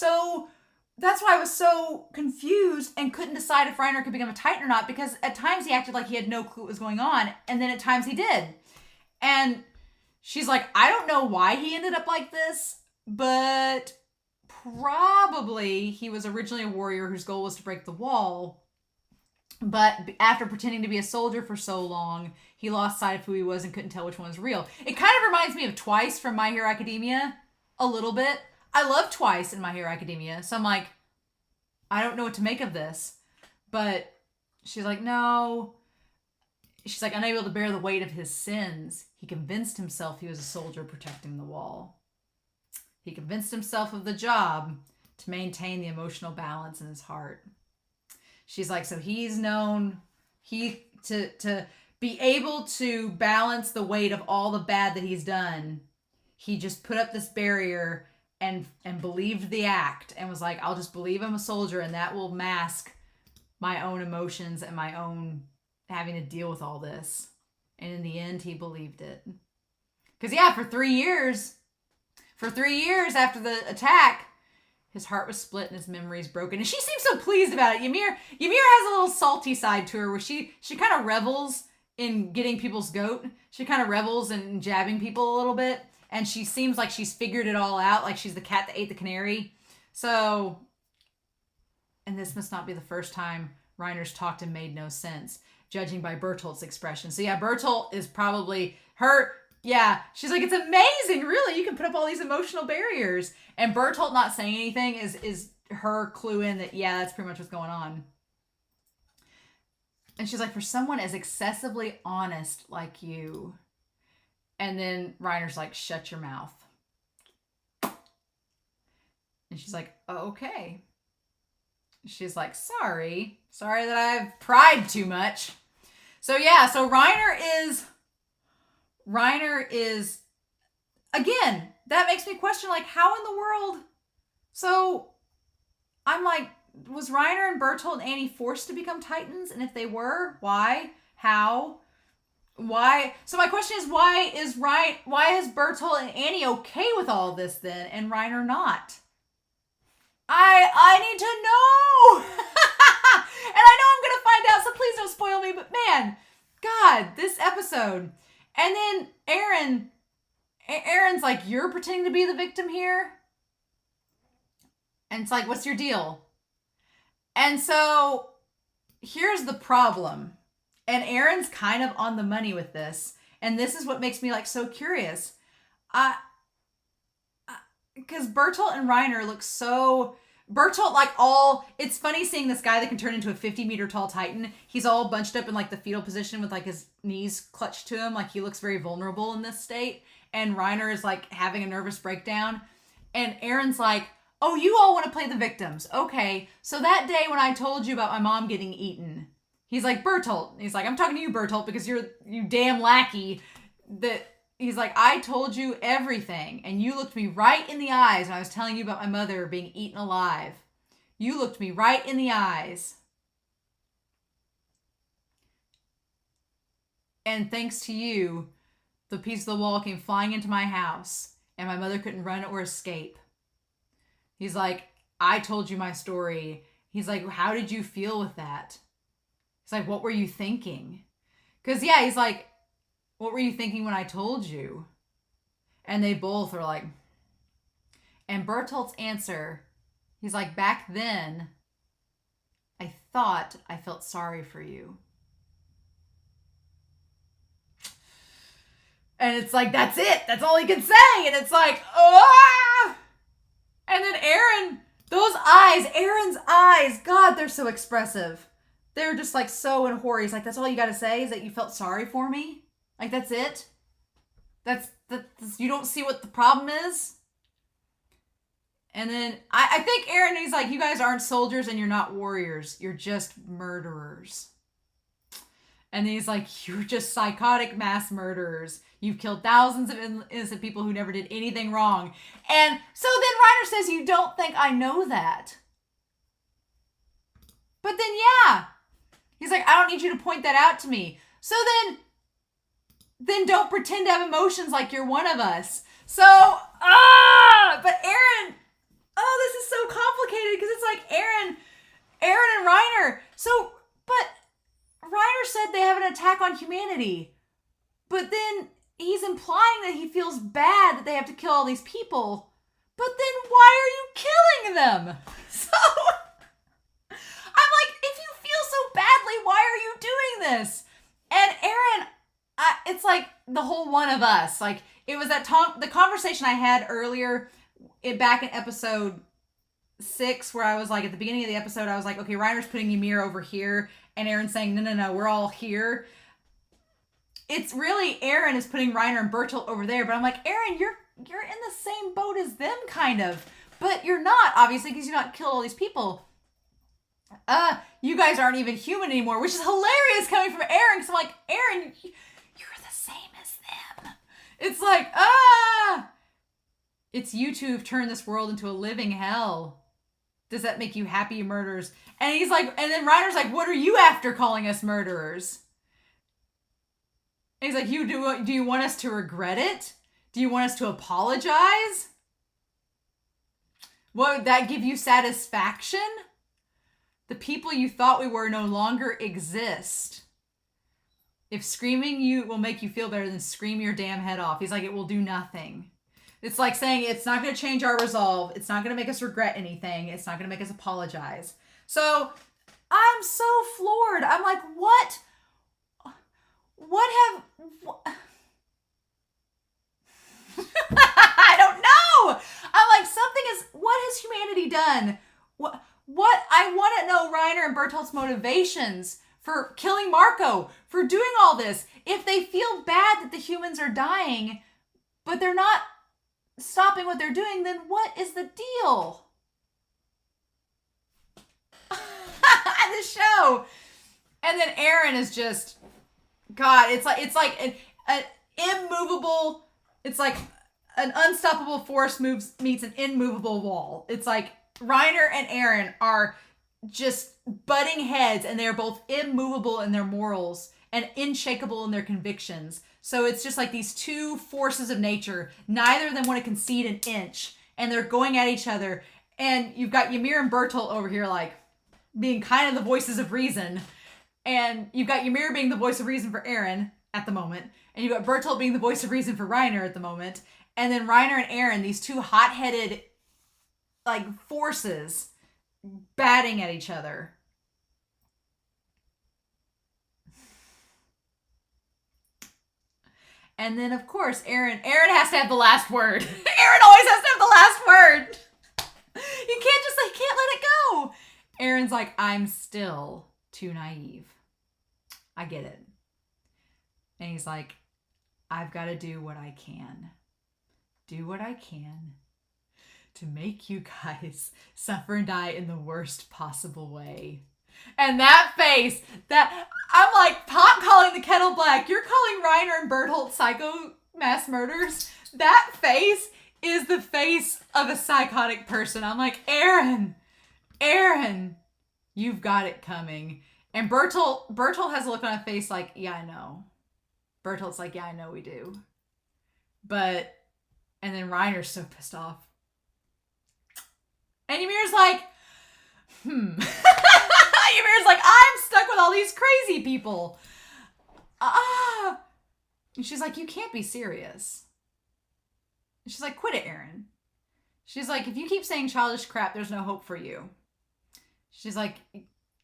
so confused and couldn't decide if Reiner could become a Titan or not, because at times he acted like he had no clue what was going on, and then at times he did. And she's like, I don't know why he ended up like this, but probably he was originally a warrior whose goal was to break the wall. But after pretending to be a soldier for so long, he lost sight of who he was and couldn't tell which one was real. It kind of reminds me of Twice from My Hero Academia a little bit. I love Twice in My Hero Academia, so I'm like, I don't know what to make of this. But she's like, no. She's like, unable to bear the weight of his sins, he convinced himself he was a soldier protecting the wall. He convinced himself of the job to maintain the emotional balance in his heart. She's like, so he's known to be able to balance the weight of all the bad that he's done. He just put up this barrier and believed the act and was like, I'll just believe I'm a soldier and that will mask my own emotions and my own having to deal with all this. And in the end, he believed it. Because yeah, for 3 years after the attack, his heart was split and his memories broken. And she seems so pleased about it. Ymir has a little salty side to her where she kind of revels in getting people's goat. She kind of revels in jabbing people a little bit. And she seems like she's figured it all out, like she's the cat that ate the canary. So, and this must not be the first time Reiner's talked and made no sense, judging by Bertolt's expression. So yeah, Bertolt is probably her. Yeah, she's like, it's amazing, really. You can put up all these emotional barriers. And Bertolt not saying anything is her clue in that, yeah, that's pretty much what's going on. And she's like, for someone as excessively honest like you. And then Reiner's like, shut your mouth. And she's like, oh, okay. She's like, sorry that I've pried too much. So yeah, so Reiner is, again, that makes me question, like, how in the world? So I'm like, was Reiner and Bertolt and Annie forced to become Titans? And if they were, why? How? Why? So my question is, why is Bertolt and Annie okay with all of this then, and Reiner not? I need to know. And I know I'm gonna find out, so please don't spoil me. But man, God, this episode. And then Eren's like, you're pretending to be the victim here? And it's like, what's your deal? And so here's the problem. And Eren's kind of on the money with this. And this is what makes me like so curious. Because Bertolt and Reiner look so... Bertolt, like, it's funny seeing this guy that can turn into a 50-meter tall Titan. He's all bunched up in, like, the fetal position with, like, his knees clutched to him. Like, he looks very vulnerable in this state. And Reiner is, like, having a nervous breakdown. And Eren's like, oh, you all want to play the victims. Okay, so that day when I told you about my mom getting eaten, he's like, Bertolt. He's like, I'm talking to you, Bertolt, because you're you damn lackey. He's like, I told you everything, and you looked me right in the eyes when I was telling you about my mother being eaten alive. You looked me right in the eyes. And thanks to you, the piece of the wall came flying into my house, and my mother couldn't run or escape. He's like, I told you my story. He's like, how did you feel with that? He's like, what were you thinking? Because, yeah, he's like, what were you thinking when I told you? And they both are like... And Bertolt's answer, he's like, back then, I thought I felt sorry for you. And it's like, that's it. That's all he can say. And it's like, ah! And then Eren, those eyes, Eren's eyes, God, they're so expressive. They're just like so in horror. He's like, that's all you got to say is that you felt sorry for me? Like, that's it? That's you don't see what the problem is? And then I think Eren, he's like, you guys aren't soldiers and you're not warriors. You're just murderers. And he's like, you're just psychotic mass murderers. You've killed thousands of innocent people who never did anything wrong. And so then Reiner says, you don't think I know that? But then, yeah. He's like, I don't need you to point that out to me. So then don't pretend to have emotions like you're one of us. So, but Eren, this is so complicated because it's like Eren and Reiner. So, but Reiner said they have an attack on humanity. But then he's implying that he feels bad that they have to kill all these people. But then why are you killing them? So, I'm like, if you feel so badly, why are you doing this? And Eren, it's like the whole one of us. Like, it was the conversation I had earlier back in episode 6 where I was like, at the beginning of the episode, I was like, okay, Reiner's putting Ymir over here. And Eren's saying, no, we're all here. It's really Eren is putting Reiner and Bertolt over there. But I'm like, Eren, you're in the same boat as them, kind of. But you're not, obviously, because you not killed all these people. You guys aren't even human anymore, which is hilarious coming from Eren. Because I'm like, Eren, you're the same as them. It's like, it's you two who've turned this world into a living hell. Does that make you happy, murderers? And he's like, and then Reiner's like, what are you after calling us murderers? And he's like, do you want us to regret it? Do you want us to apologize? Would that give you satisfaction? The people you thought we were no longer exist. If screaming you will make you feel better, then scream your damn head off. He's like, it will do nothing. It's like saying it's not going to change our resolve. It's not going to make us regret anything. It's not going to make us apologize. So I'm so floored. I'm like, what I don't know. I'm like, what has humanity done? What I want to know Reiner and Bertolt's motivations for killing Marco, for doing all this. If they feel bad that the humans are dying, but they're not stopping what they're doing, then what is the deal? The show. And then Eren is just, God, it's like an immovable, it's like an unstoppable force meets an immovable wall. It's like Reiner and Eren are just butting heads, and they're both immovable in their morals and unshakable in their convictions. So it's just like these two forces of nature. Neither of them want to concede an inch, and they're going at each other. And you've got Ymir and Bertolt over here, like, being kind of the voices of reason. And you've got Ymir being the voice of reason for Eren at the moment. And you've got Bertolt being the voice of reason for Reiner at the moment. And then Reiner and Eren, these two hot-headed, like, forces batting at each other. And then, of course, Eren has to have the last word. Eren always has to have the last word. You can't let it go. Eren's like, I'm still too naive. I get it. And he's like, I've got to do what I can. Do what I can to make you guys suffer and die in the worst possible way. And that face, that I'm like pot calling the kettle black. You're calling Reiner and Bertolt psycho mass murders. That face is the face of a psychotic person. I'm like, Eren, you've got it coming. And Bertolt has a look on his face like, yeah, I know. Bertolt's like, yeah, I know we do. But, and then Reiner's so pissed off. And Ymir's like, Ymir's like, I'm stuck with all these crazy people. And she's like, you can't be serious. And she's like, quit it, Eren. She's like, if you keep saying childish crap, there's no hope for you. She's like,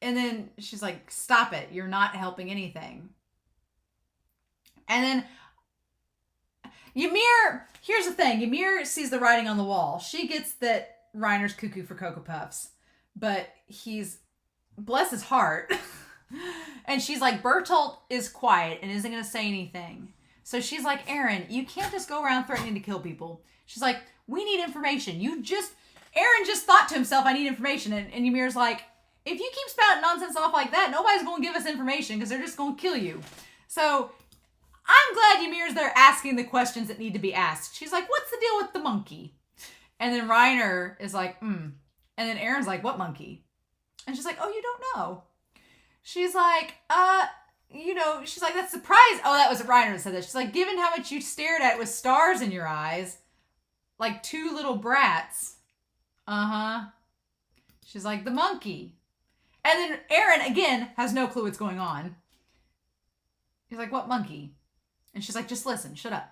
and then she's like, stop it. You're not helping anything. And then Ymir, here's the thing. Ymir sees the writing on the wall. She gets that Reiner's cuckoo for Cocoa Puffs. But he's, bless his heart. And she's like, Bertolt is quiet and isn't going to say anything. So she's like, Eren, you can't just go around threatening to kill people. She's like, we need information. Eren just thought to himself, I need information. And Ymir's like, if you keep spouting nonsense off like that, nobody's going to give us information because they're just going to kill you. So I'm glad Ymir's there asking the questions that need to be asked. She's like, what's the deal with the monkey? And then Reiner is like, And then Eren's like, what monkey? And she's like, oh, you don't know. She's like, she's like, that's surprise. Oh, that was Reiner that said that. She's like, given how much you stared at with stars in your eyes, like two little brats. Uh-huh. She's like, the monkey. And then Eren, again, has no clue what's going on. He's like, what monkey? And she's like, just listen, shut up.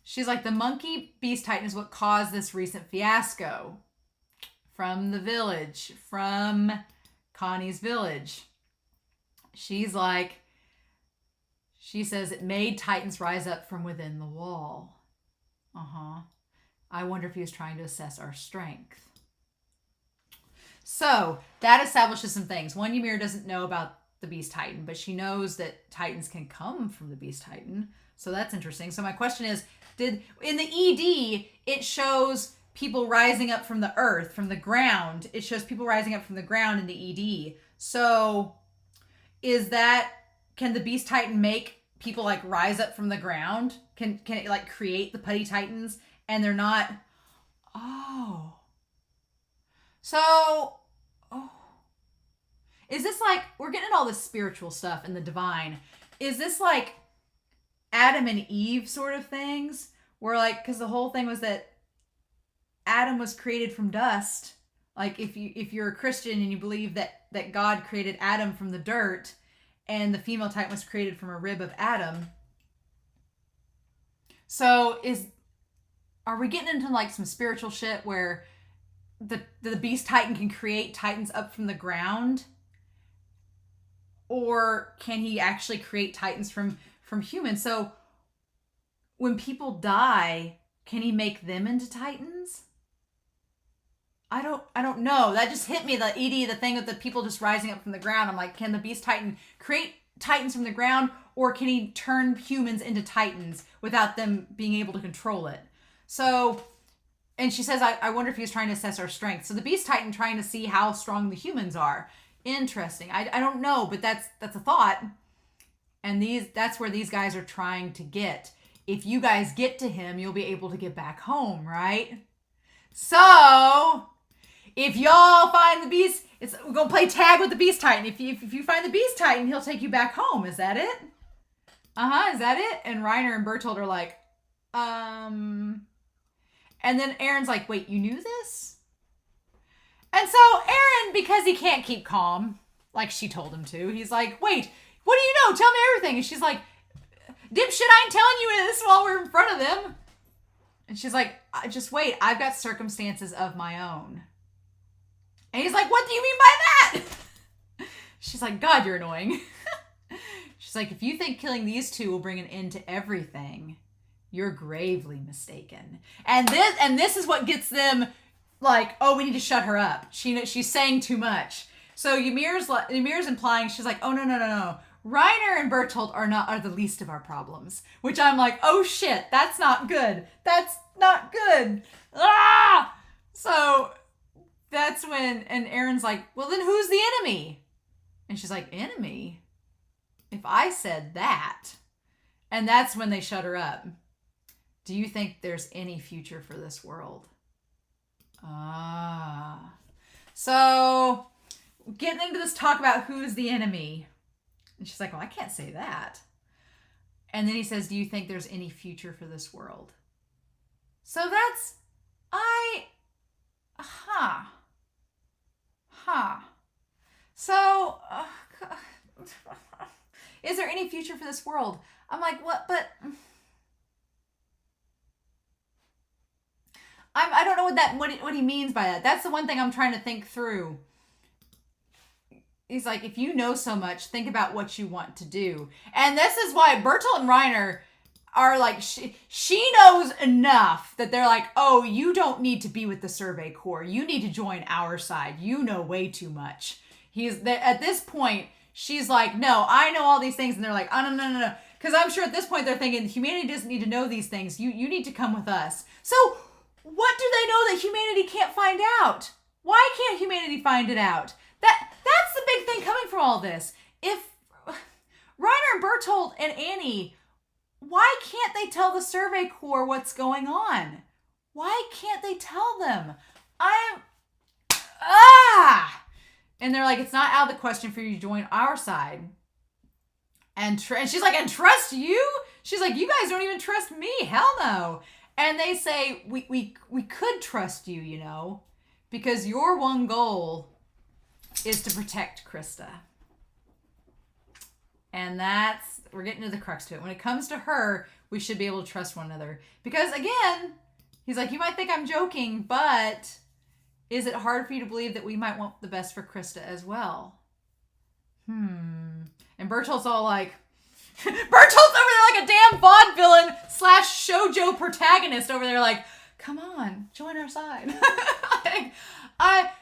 She's like, the monkey beast titan is what caused this recent fiasco. From the village. From Connie's village. She's like, she says it made titans rise up from within the wall. Uh-huh. I wonder if he was trying to assess our strength. So, that establishes some things. One, Ymir doesn't know about the Beast Titan, but she knows that Titans can come from the Beast Titan. So that's interesting. So my question is, in the ED, it shows people rising up from the earth, from the ground. It shows people rising up from the ground in the ED. So, can the Beast Titan make people like rise up from the ground? Can it like create the Putty Titans and they're not? Oh. So, is this like, we're getting all this spiritual stuff in the divine. Is this like Adam and Eve sort of things? Where like, because the whole thing was that Adam was created from dust. Like if you're a Christian and you believe that God created Adam from the dirt and the female Titan was created from a rib of Adam. So are we getting into like some spiritual shit where the Beast Titan can create Titans up from the ground? Or can he actually create Titans from humans? So when people die, can he make them into Titans? I don't know. That just hit me, the ED, the thing with the people just rising up from the ground. I'm like, can the Beast Titan create Titans from the ground, or can he turn humans into Titans without them being able to control it? So, and she says, I wonder if he was trying to assess our strength. So the Beast Titan trying to see how strong the humans are. Interesting. I don't know, but that's a thought. And that's where these guys are trying to get. If you guys get to him, you'll be able to get back home, right? So, if y'all find the Beast, we're going to play tag with the Beast Titan. If you find the Beast Titan, he'll take you back home. Is that it? Uh-huh, is that it? And Reiner and Bertold are like, And then Eren's like, wait, you knew this? And so Eren, because he can't keep calm, like she told him to, he's like, wait, what do you know? Tell me everything. And she's like, dipshit, I ain't telling you this while we're in front of them. And she's like, just wait, I've got circumstances of my own. And he's like, what do you mean by that? She's like, God, you're annoying. She's like, if you think killing these two will bring an end to everything, you're gravely mistaken. And this is what gets them like, oh, we need to shut her up. She's saying too much. So Ymir's implying, she's like, oh, no. Reiner and Bertold are the least of our problems. Which I'm like, oh shit, that's not good. That's not good. Ah! So that's when, and Eren's like, well then who's the enemy? And she's like, enemy? If I said that. And that's when they shut her up. Do you think there's any future for this world? Ah. So, getting into this talk about who's the enemy. And she's like, well, I can't say that. And then he says, do you think there's any future for this world? So that's, So, is there any future for this world? I'm like, what? But I don't know what he means by that. That's the one thing I'm trying to think through. He's like, if you know so much, think about what you want to do. And this is why Bertolt and Reiner are like, she knows enough that they're like, oh, you don't need to be with the Survey Corps. You need to join our side. You know way too much. At this point, she's like, no, I know all these things. And they're like, oh, no. Because I'm sure at this point they're thinking, humanity doesn't need to know these things. You need to come with us. So what do they know that humanity can't find out? Why can't humanity find it out? That's the big thing coming from all this. If Reiner and Bertolt and Annie, why can't they tell the Survey Corps what's going on? Why can't they tell them? And they're like, it's not out of the question for you to join our side. And she's like, and trust you? She's like, you guys don't even trust me. Hell no. And they say, we could trust you, you know, because your one goal is to protect Krista. And we're getting to the crux to it. When it comes to her, we should be able to trust one another. Because again, he's like, you might think I'm joking, but is it hard for you to believe that we might want the best for Krista as well? And Bertolt's all like, Bertolt's over there like a damn vaudevillain / shoujo protagonist over there like, come on, join our side.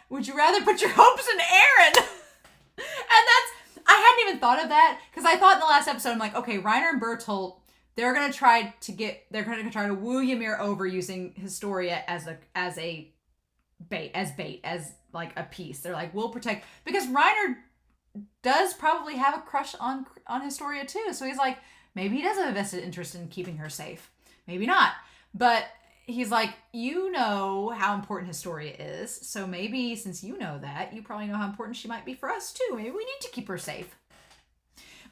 Would you rather put your hopes in Eren? And I hadn't even thought of that, because I thought in the last episode, I'm like, okay, Reiner and Bertolt, they're going to try to woo Ymir over using Historia as bait, as like a piece. They're like, we'll protect, because Reiner does probably have a crush on Historia too. So he's like, maybe he does have a vested interest in keeping her safe. Maybe not. But he's like, you know how important Historia is. So maybe since you know that, you probably know how important she might be for us too. Maybe we need to keep her safe.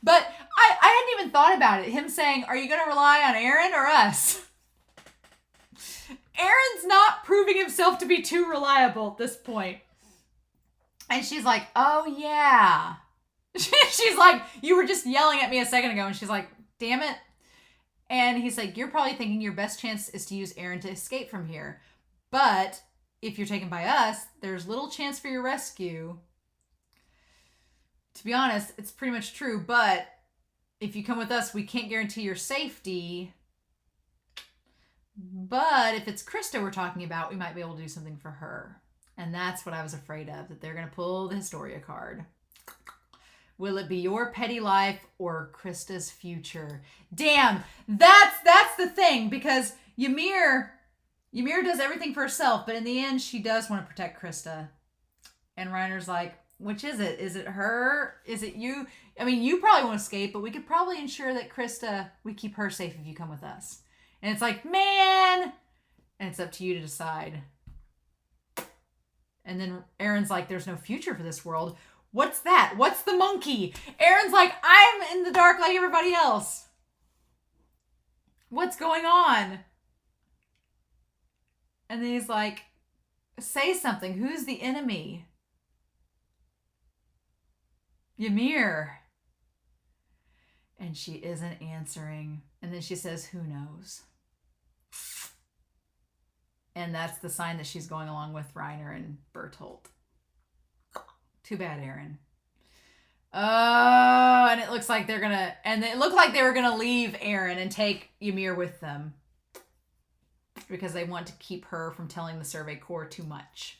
But I hadn't even thought about it. Him saying, are you going to rely on Eren or us? Eren's not proving himself to be too reliable at this point. And she's like, oh yeah. She's like, you were just yelling at me a second ago. And she's like, damn it. And he's like, you're probably thinking your best chance is to use Eren to escape from here. But if you're taken by us, there's little chance for your rescue. To be honest, it's pretty much true. But if you come with us, we can't guarantee your safety. But if it's Krista we're talking about, we might be able to do something for her. And that's what I was afraid of, that they're going to pull the Historia card. Will it be your petty life or Krista's future? Damn, that's the thing, because Ymir does everything for herself, but in the end, she does want to protect Krista. And Reiner's like, which is it? Is it her? Is it you? I mean, you probably won't escape, but we could probably ensure that we keep her safe if you come with us. And it's like, man, and it's up to you to decide. And then Eren's like, there's no future for this world. What's that? What's the monkey? Eren's like, I'm in the dark like everybody else. What's going on? And then he's like, say something. Who's the enemy? Ymir. And she isn't answering. And then she says, who knows? And that's the sign that she's going along with Reiner and Bertolt. Too bad, Eren. Oh, and it looks like it looked like they were gonna leave Eren and take Ymir with them, because they want to keep her from telling the Survey Corps too much.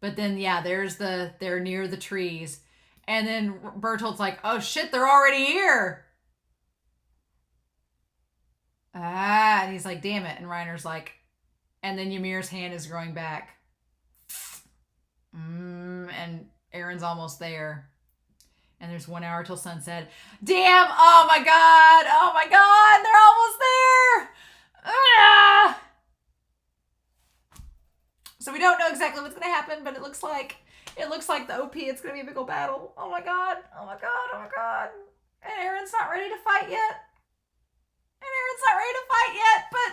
But then, yeah, they're near the trees. And then Bertolt's like, oh shit, they're already here. And he's like, damn it. And Reiner's like, and then Ymir's hand is growing back. And Eren's almost there. And there's 1 hour till sunset. Damn! Oh my god! Oh my god! They're almost there! Ah! So we don't know exactly what's gonna happen, but it looks like the OP, it's gonna be a big old battle. Oh my god! Oh my god! Oh my god! And Eren's not ready to fight yet. But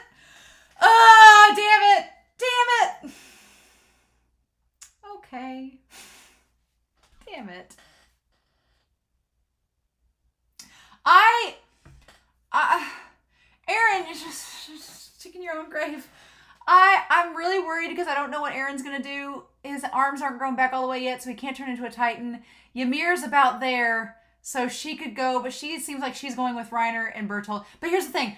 damn it! Damn it! Okay. Damn it. Eren, you're just digging your own grave. I'm really worried because I don't know what Eren's gonna do. His arms aren't grown back all the way yet, so he can't turn into a Titan. Ymir's about there, so she could go, but she seems like she's going with Reiner and Bertolt. But here's the thing.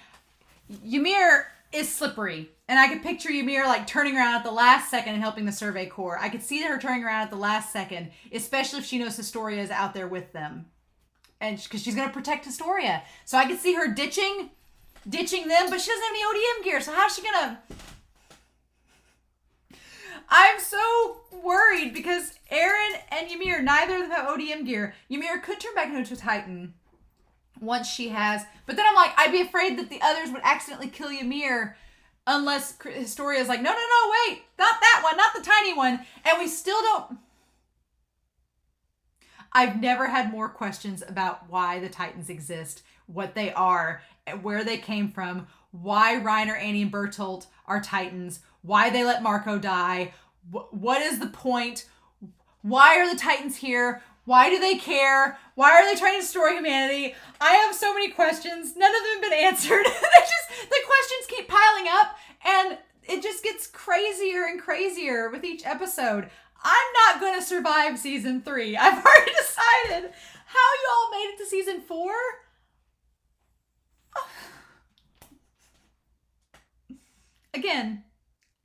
Ymir is slippery. And I could picture Ymir like turning around at the last second and helping the Survey Corps. I could see her turning around at the last second, especially if she knows Historia is out there with them. And because she's going to protect Historia. So I could see her ditching them, but she doesn't have any ODM gear. So how's she going to... I'm so worried because Eren and Ymir, neither of them have ODM gear. Ymir could turn back into a Titan once she has, but then I'm like, I'd be afraid that the others would accidentally kill Ymir unless Historia's like, no, wait, not that one, not the tiny one. And we still don't. I've never had more questions about why the Titans exist, what they are, where they came from, why Reiner, Annie, and Bertolt are Titans, why they let Marco die, what is the point, why are the Titans here, why do they care, why are they trying to destroy humanity? I have so many questions, none of them have been answered. The questions keep piling up, and it just gets crazier and crazier with each episode. I'm not going to survive season 3. I've already decided. How y'all made it to season 4? Again,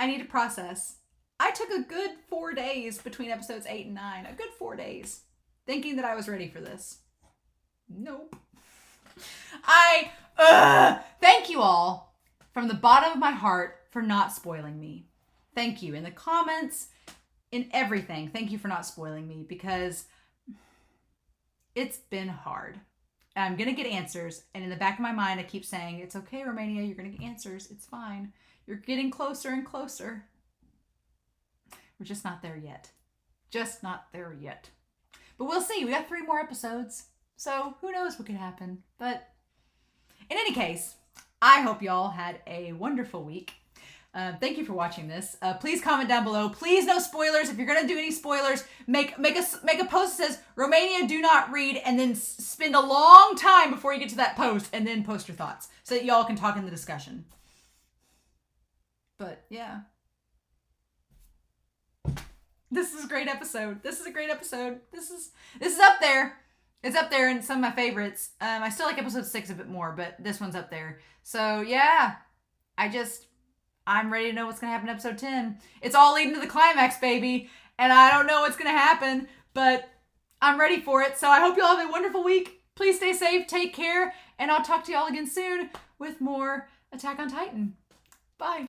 I need to process. I took a good 4 days between episodes 8 and 9. A good 4 days. Thinking that I was ready for this. Nope. Thank you all from the bottom of my heart for not spoiling me. Thank you. In the comments, in everything, thank you for not spoiling me, because it's been hard. And I'm going to get answers. And in the back of my mind, I keep saying, it's okay, Romania, you're going to get answers. It's fine. You're getting closer and closer. We're just not there yet. Just not there yet. But we'll see. We got 3 more episodes. So who knows what could happen. But in any case, I hope y'all had a wonderful week. Thank you for watching this. Please comment down below. Please no spoilers. If you're gonna do any spoilers, make a post that says Romania do not read, and then spend a long time before you get to that post, and then post your thoughts so that y'all can talk in the discussion. But yeah, this is a great episode. This is a great episode. This is up there. It's up there in some of my favorites. I still like episode 6 a bit more, but this one's up there. So yeah, I'm ready to know what's going to happen in episode 10. It's all leading to the climax, baby. And I don't know what's going to happen, but I'm ready for it. So I hope you all have a wonderful week. Please stay safe, take care, and I'll talk to y'all again soon with more Attack on Titan. Bye.